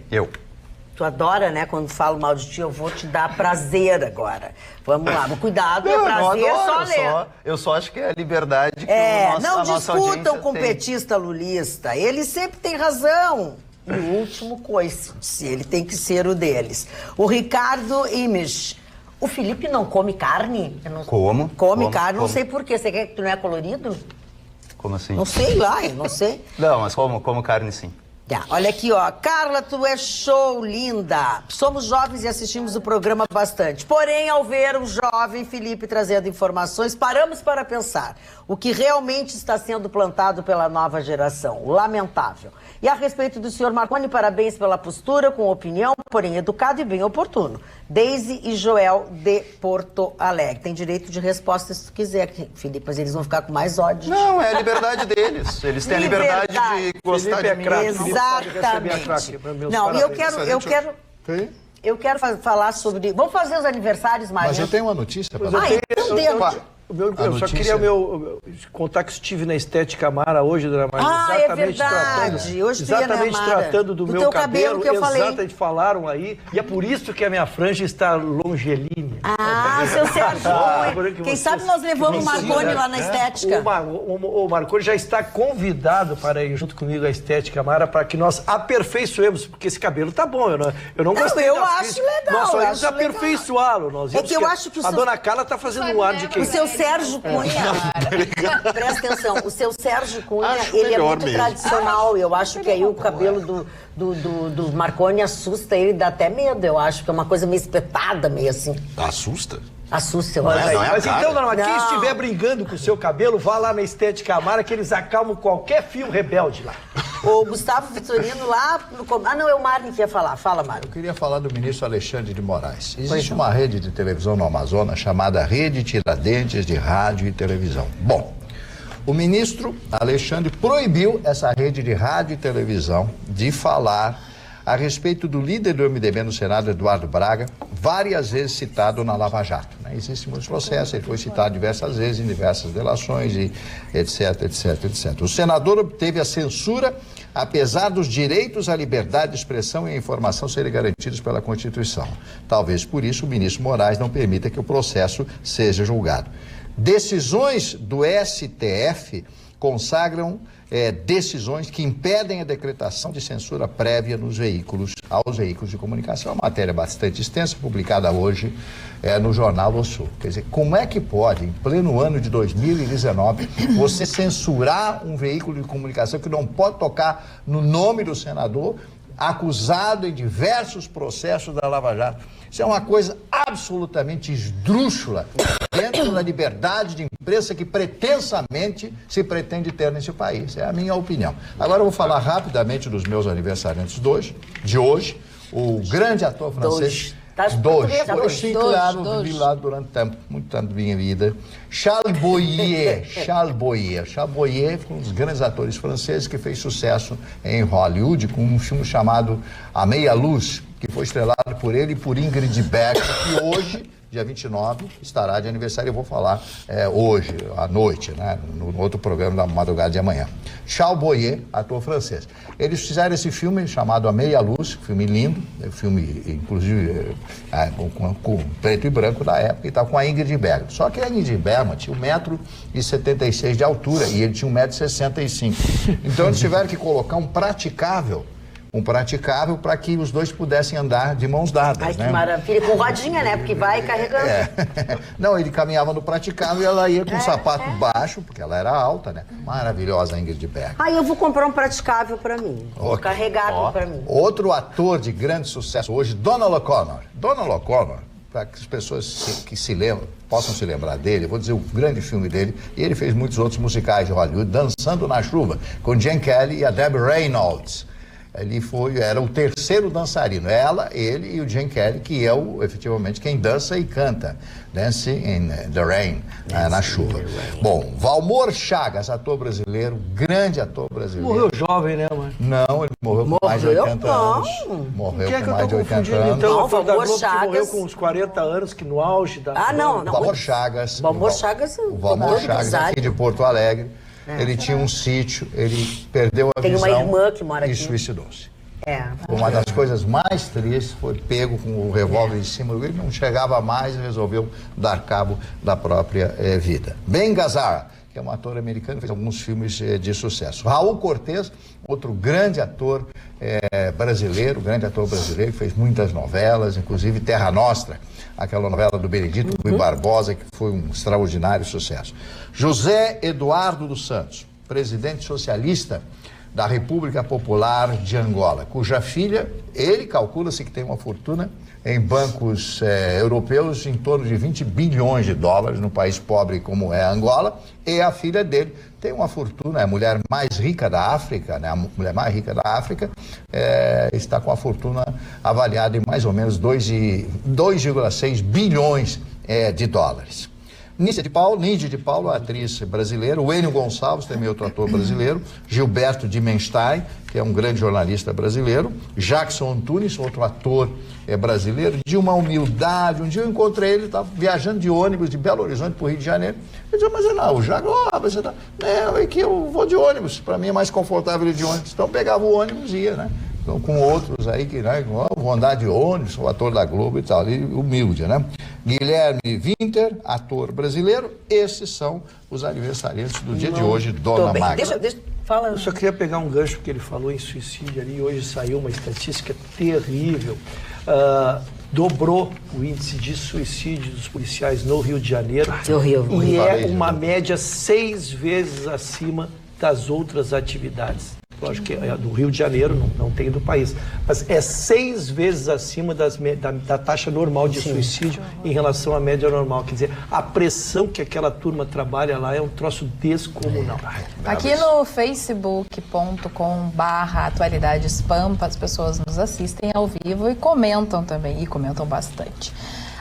Tu adora, né? Quando falo mal de ti, eu vou te dar prazer agora. Vamos lá, cuidado, é prazer só ler. Eu só acho que é a liberdade que não discutam com petista lulista. Ele sempre tem razão. E o último coice, ele tem que ser o deles. O Ricardo Imisch. O Felipe não come carne? Como? Come carne, não sei por quê. Você quer que tu não é colorido? Como assim? Não sei lá, eu não sei. Não, mas como carne sim. Tá, olha aqui, ó. Carla, tu é show, linda. Somos jovens e assistimos o programa bastante. Porém, ao ver o jovem Felipe trazendo informações, paramos para pensar o que realmente está sendo plantado pela nova geração. Lamentável. E a respeito do senhor Marconi, parabéns pela postura, com opinião, porém educado e bem oportuno. Deise e Joel de Porto Alegre. Tem direito de resposta se tu quiser, Felipe, mas eles vão ficar com mais ódio. Não, é a liberdade deles. Eles têm a liberdade de gostar de mim. Exatamente. Não, e eu quero falar sobre... Vamos fazer os aniversários, Mário? Mas eu tenho uma notícia para você. Então dentro. Eu só queria contar que estive na Estética Mara hoje, dona Maria. Exatamente, tratando do meu cabelo que eu falei. Exatamente, falaram aí. E é por isso que a minha franja está longeline. Seu Sérgio. Quem sabe nós levamos o Marconi lá na Estética. O Marconi já está convidado para ir junto comigo à Estética Mara para que nós aperfeiçoemos, porque esse cabelo tá bom. Eu não gostei. Eu acho legal. Nós só íamos aperfeiçoá-lo. É que eu acho que a dona Carla está fazendo um ar de quem? O seu Sérgio Cunha, presta atenção, o seu Sérgio Cunha, ele é muito tradicional. Eu acho que aí o cabelo do Marconi assusta ele, dá até medo. Eu acho que é uma coisa meio espetada, meio assim. Assusta? Assusta, eu acho. Mas então, dona Maria, quem estiver brigando com o seu cabelo, vá lá na Estética Amara que eles acalmam qualquer fio rebelde lá. O Gustavo Vitorino lá... não, é o Marne que ia falar. Fala, Mário. Eu queria falar do ministro Alexandre de Moraes. Existe uma rede de televisão no Amazonas chamada Rede Tiradentes de Rádio e Televisão. Bom, o ministro Alexandre proibiu essa rede de rádio e televisão de falar a respeito do líder do MDB no Senado, Eduardo Braga, várias vezes citado na Lava Jato. Existem muitos processos, ele foi citado diversas vezes em diversas delações, e etc, etc, etc. O senador obteve a censura, apesar dos direitos à liberdade de expressão e à informação serem garantidos pela Constituição. Talvez por isso o ministro Moraes não permita que o processo seja julgado. Decisões do STF consagram decisões que impedem a decretação de censura prévia aos veículos de comunicação. É uma matéria bastante extensa, publicada hoje no Jornal do Sul. Quer dizer, como é que pode, em pleno ano de 2019, você censurar um veículo de comunicação que não pode tocar no nome do senador, acusado em diversos processos da Lava Jato? Isso é uma coisa absolutamente esdrúxula dentro da liberdade de imprensa que pretensamente se pretende ter nesse país. É a minha opinião. Agora eu vou falar rapidamente dos meus aniversariantes de hoje. O grande ator francês... Sim, claro, vivi lá durante muito tempo da minha vida. Charles Boyer foi um dos grandes atores franceses que fez sucesso em Hollywood com um filme chamado A Meia Luz, que foi estrelado por ele e por Ingrid Bergman, que hoje, dia 29, estará de aniversário. Eu vou falar hoje, à noite, né, no outro programa da madrugada de amanhã. Charles Boyer, ator francês. Eles fizeram esse filme chamado A Meia Luz, filme lindo, filme, inclusive, com preto e branco da época, e tal, com a Ingrid Bergman. Só que a Ingrid Bergman tinha 1,76 m de altura e ele tinha 1,65 m. Então eles tiveram que colocar um praticável para que os dois pudessem andar de mãos dadas. Ai, que maravilha. Com rodinha, né? Porque vai carregando. Não, ele caminhava no praticável e ela ia com um sapato baixo, porque ela era alta, né? Maravilhosa a Ingrid Bergman. Eu vou comprar um praticável para mim. Vou carregar para mim. Outro ator de grande sucesso hoje, Donald O'Connor. Donald O'Connor, para que as pessoas que se lembram, possam se lembrar dele, eu vou dizer o grande filme dele, e ele fez muitos outros musicais de Hollywood, Dançando na Chuva, com Gene Kelly e a Debbie Reynolds. Ele era o terceiro dançarino, ela, ele e o Gene Kelly, que é efetivamente quem dança e canta, Dancing in the Rain, na chuva. Bom, Valmor Chagas, ator brasileiro, grande ator brasileiro. Morreu jovem, né, mãe? Não, ele morreu com mais de 80 anos. Morreu com mais de 80 anos. Então, o Valmor Chagas morreu com uns 40 anos, que no auge da... não. Valmor Chagas. Valmor Chagas, o Valmor Chagas, aqui de Porto Alegre. Ele tinha um sítio, ele perdeu a visão. Tem uma irmã que mora aqui. E suicidou-se. Uma das coisas mais tristes, foi pego com o revólver em cima dele, não chegava mais e resolveu dar cabo da própria vida. Ben Gazzara, que é um ator americano, fez alguns filmes de sucesso. Raul Cortez, outro grande ator brasileiro, que fez muitas novelas, inclusive Terra Nostra, aquela novela do Benedito Rui Barbosa, que foi um extraordinário sucesso. José Eduardo dos Santos, presidente socialista da República Popular de Angola, cuja filha, ele calcula-se que tem uma fortuna em bancos europeus em torno de 20 bilhões de dólares, num país pobre como é Angola, e a filha dele tem uma fortuna, é a mulher mais rica da África, né? A mulher mais rica da África está com a fortuna avaliada em mais ou menos 2,6 bilhões de dólares. Nídia de Paulo, atriz brasileira, o Enio Gonçalves, também outro ator brasileiro, Gilberto Dimenstein, que é um grande jornalista brasileiro, Jackson Antunes, outro ator brasileiro, de uma humildade. Um dia eu encontrei ele, estava viajando de ônibus de Belo Horizonte para o Rio de Janeiro. Eu disse, mas não, o Jago, você tá... Não, é que eu vou de ônibus, para mim é mais confortável ir de ônibus. Então pegava o ônibus e ia, né? Então, com outros aí que, né, vou andar de ônibus, o ator da Globo e tal, e humilde, né? Guilherme Winter, ator brasileiro, esses são os aniversariantes do dia de hoje, Dona Magda. Fala. Eu só queria pegar um gancho que ele falou em suicídio ali, hoje saiu uma estatística terrível. Dobrou o índice de suicídio dos policiais no Rio de Janeiro. E é uma média 6 vezes acima das outras atividades. Lógico que é do Rio de Janeiro, não tem do país. Mas é 6 vezes acima da taxa normal de suicídio em relação à média normal. Quer dizer, a pressão que aquela turma trabalha lá é um troço descomunal. Aqui no facebook.com/atualidadespampa, as pessoas nos assistem ao vivo e comentam também, e comentam bastante.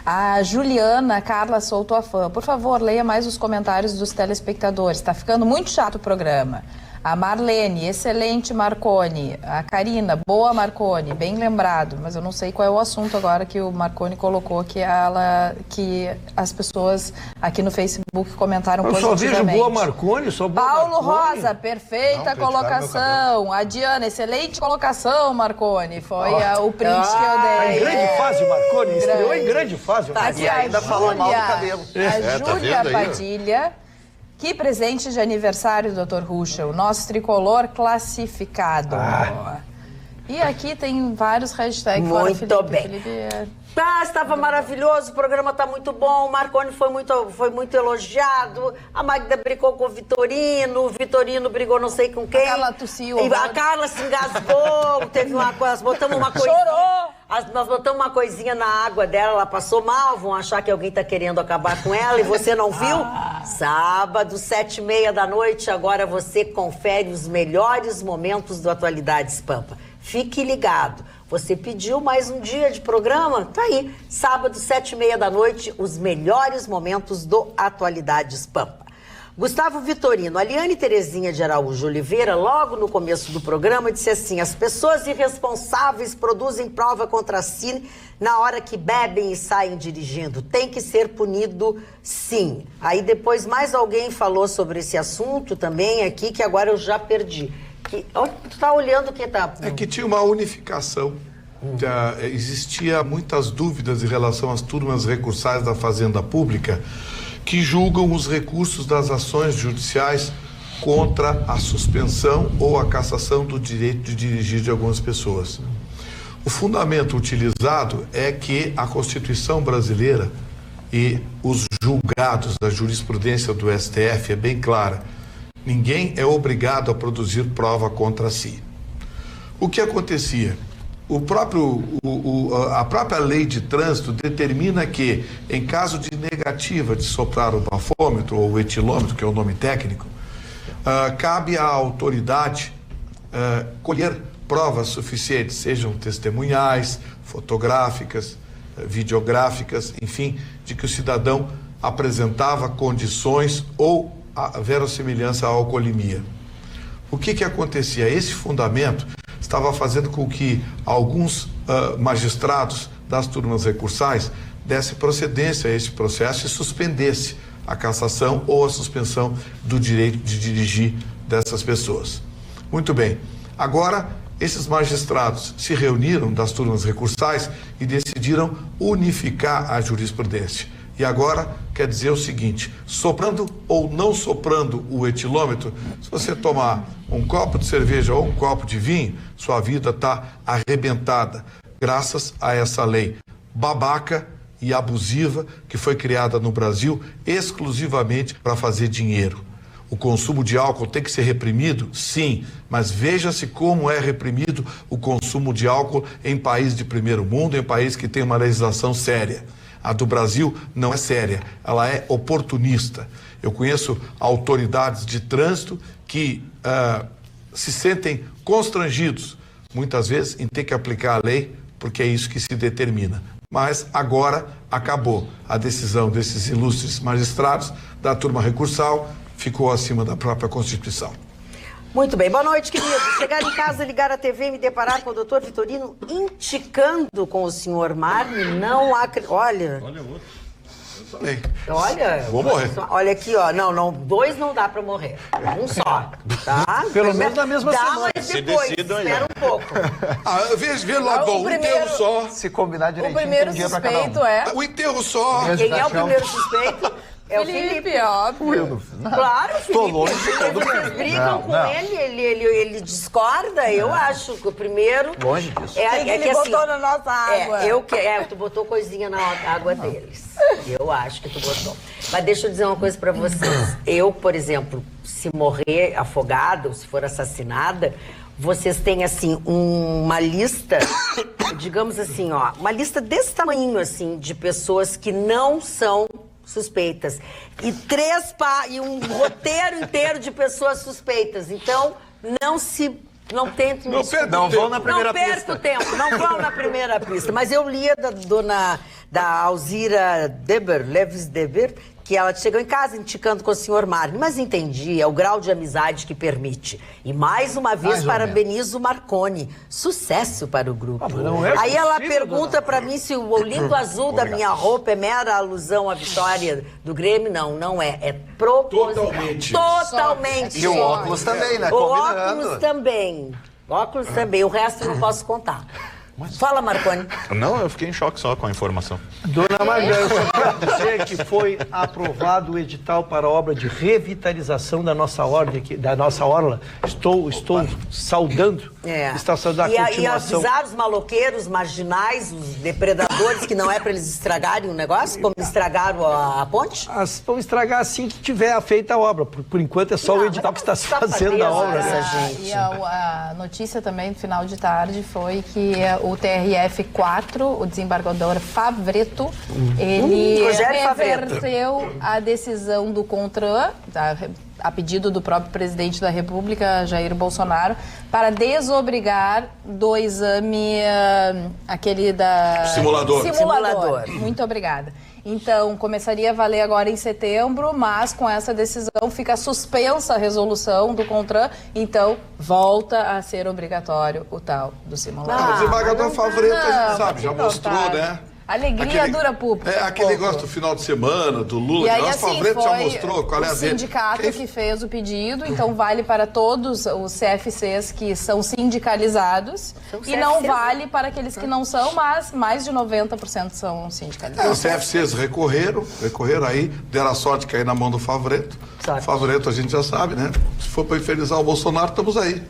A Juliana Carla Souto Afã, por favor, leia mais os comentários dos telespectadores. Está ficando muito chato o programa. A Marlene, excelente Marconi. A Karina, boa Marconi, bem lembrado. Mas eu não sei qual é o assunto agora que o Marconi colocou, que as pessoas aqui no Facebook comentaram positivamente. Eu só vejo boa Marconi, só boa Paulo Marconi. Rosa, perfeita colocação. A Diana, excelente colocação, Marconi. Foi o print que eu dei. Em grande fase, Marconi. Estreou em grande fase. E ainda falou mal do cabelo. A Júlia Padilha. Que presente de aniversário, Dr. Ruschel. Nosso tricolor classificado. E aqui tem vários hashtags. Muito bem. Estava maravilhoso, o programa está muito bom, o Marconi foi muito elogiado, a Magda brigou com o Vitorino brigou não sei com quem. A Carla tossiu. A Carla se engasgou, teve uma coisa, nós botamos uma coisinha. Chorou! Nós botamos uma coisinha na água dela, ela passou mal, vão achar que alguém está querendo acabar com ela e você não viu? Sábado, 7h30 da noite, agora você confere os melhores momentos do Atualidades Pampa. Fique ligado. Você pediu mais um dia de programa? Tá aí. Sábado, 7h30 da noite, os melhores momentos do Atualidades Pampa. Gustavo Vitorino, a Liane Terezinha de Araújo Oliveira, logo no começo do programa, disse assim: as pessoas irresponsáveis produzem prova contra si na hora que bebem e saem dirigindo. Tem que ser punido, sim. Aí depois mais alguém falou sobre esse assunto também aqui, que agora eu já perdi. Tu tá olhando o que tá... É que tinha uma unificação. Existia muitas dúvidas em relação às turmas recursais da Fazenda Pública que julgam os recursos das ações judiciais contra a suspensão ou a cassação do direito de dirigir de algumas pessoas. O fundamento utilizado é que a Constituição brasileira e os julgados da jurisprudência do STF é bem clara. Ninguém é obrigado a produzir prova contra si. O que acontecia? A própria lei de trânsito determina que, em caso de negativa de soprar o bafômetro ou o etilômetro, que é o nome técnico, cabe à autoridade colher provas suficientes, sejam testemunhais, fotográficas, videográficas, enfim, de que o cidadão apresentava condições ou a verossimilhança à alcoolemia. O que acontecia? Esse fundamento estava fazendo com que alguns magistrados das turmas recursais dessem procedência a esse processo e suspendesse a cassação ou a suspensão do direito de dirigir dessas pessoas. Muito bem. Agora, esses magistrados se reuniram das turmas recursais e decidiram unificar a jurisprudência. E agora quer dizer o seguinte: soprando ou não soprando o etilômetro, se você tomar um copo de cerveja ou um copo de vinho, sua vida está arrebentada, graças a essa lei babaca e abusiva que foi criada no Brasil exclusivamente para fazer dinheiro. o consumo de álcool tem que ser reprimido? Sim, mas veja-se como é reprimido o consumo de álcool em países de primeiro mundo, em países que têm uma legislação séria. A do Brasil não é séria, ela é oportunista. Eu conheço autoridades de trânsito que se sentem constrangidos, muitas vezes, em ter que aplicar a lei, porque é isso que se determina. Mas agora acabou. A decisão desses ilustres magistrados da turma recursal ficou acima da própria Constituição. Muito bem. Boa noite, querido. Chegar em casa, ligar a TV e me deparar com o doutor Vitorino indicando com o senhor Marne, não acredito. Olha... Olha outro. Eu também. Olha... Vou morrer. Olha aqui, ó. Não, 2 não dá pra morrer. Um só, tá? Pelo menos na mesma semana. Mas depois, espera um pouco. Vê lá, um enterro só. Se combinar direitinho, O primeiro tem dia pra cada suspeito um. é... O enterro só. Quem é o primeiro suspeito? É o Felipe. Óbvio. Claro, Felipe. Tô longe de todo Vocês brigam com ele discorda. Eu acho que o primeiro... Longe disso. Ele botou na nossa água. Tu botou coisinha na água deles. Eu acho que tu botou. Mas deixa eu dizer uma coisa pra vocês. Eu, por exemplo, se morrer afogada ou se for assassinada, vocês têm, assim, uma lista, digamos assim, ó, uma lista desse tamanho, assim, de pessoas que não são suspeitas. E um roteiro inteiro de pessoas suspeitas. Então, não tentem... Não vão na primeira pista. Não perca o tempo, não vão na primeira pista. Mas eu lia da Alzira Leves Deber, que ela chegou em casa indicando com o senhor Marne, mas entendi, é o grau de amizade que permite. E mais uma vez parabenizo o Marconi. Sucesso para o grupo. Aí ela pergunta para mim se o lindo azul da minha roupa é mera alusão à vitória do Grêmio. Não é. É proposital. Totalmente. E o óculos também, né? O óculos também. O resto eu não posso contar. Fala, Marconi. Não, eu fiquei em choque só com a informação. Dona Magda, eu só quero dizer que foi aprovado o edital para a obra de revitalização da nossa orla. Estou saudando. Está saudando a continuação. E avisar os maloqueiros, marginais, os depredadores, que não é para eles estragarem o negócio, como estragaram a ponte? Vão estragar assim que tiver feita a obra. Por enquanto é só o edital que está se fazendo a obra. E a notícia também, no final de tarde, foi que o TRF4, o desembargador Favretto, ele reverteu a decisão do CONTRAN, a pedido do próprio presidente da República, Jair Bolsonaro, para desobrigar do exame, aquele da... Simulador. Muito obrigada. Então, começaria a valer agora em setembro, mas com essa decisão fica suspensa a resolução do CONTRAN, então volta a ser obrigatório o tal do simulador. O desembargador Favretto, a gente sabe, já mostrou, né? Alegria dura pouco. Aquele negócio do final de semana, do Lula, e aí, o Favretto já mostrou qual é a dele. O sindicato que fez o pedido, então vale para todos os CFCs que são sindicalizados e não vale para aqueles que não são, mas mais de 90% são sindicalizados. Os CFCs recorreram aí, deram a sorte que cair na mão do Favretto. O Favretto a gente já sabe, né? Se for para infernizar o Bolsonaro, estamos aí.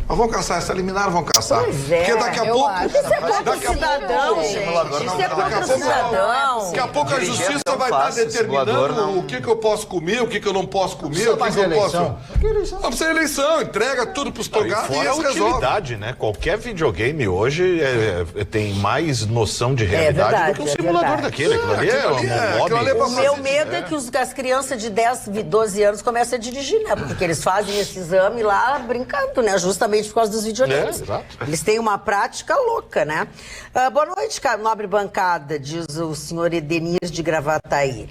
Mas vão caçar essa liminar, vão caçar. Pois é. Porque daqui a pouco... Isso é contra o cidadão, gente. Isso é contra o cidadão. Daqui a pouco a justiça vai estar determinando o que eu posso comer, o que eu não posso comer, o que eu posso... Não precisa de eleição, entrega tudo pros togados e eles resolvem. Utilidade, né? Qualquer videogame hoje tem mais noção de realidade do que um simulador daquele. Aquilo ali é um hobby. O meu medo é que as crianças de 10, 12 anos comecem a dirigir, né? Porque eles fazem esse exame lá brincando, né? Justamente por causa dos videogames. Eles têm uma prática louca, né? Boa noite, nobre bancada, diz o senhor Edenir de Gravataí.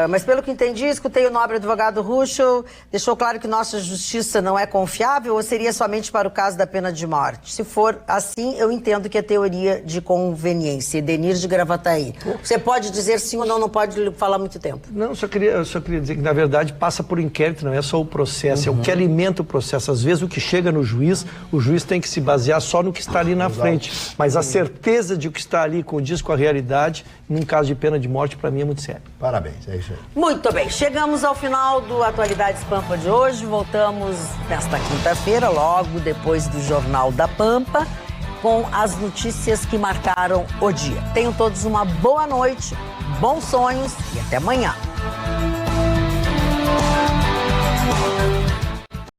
Mas pelo que entendi, escutei o nobre advogado Ruschel, deixou claro que nossa justiça não é confiável ou seria somente para o caso da pena de morte? Se for assim, eu entendo que é teoria de conveniência. Edenir de Gravataí. Você pode dizer sim ou não pode falar muito tempo. Não, eu só queria dizer que, na verdade, passa por inquérito, não é só o processo, é o que alimenta o processo. Às vezes, o que chega no juiz, o juiz tem que se basear só no que está ali na frente. Mas a certeza de que está ali condiz com a realidade, num caso de pena de morte, para mim é muito sério. Parabéns, é isso aí. Muito bem, chegamos ao final do Atualidades Pampa de hoje. Voltamos nesta quinta-feira, logo depois do Jornal da Pampa, com as notícias que marcaram o dia. Tenham todos uma boa noite, bons sonhos e até amanhã.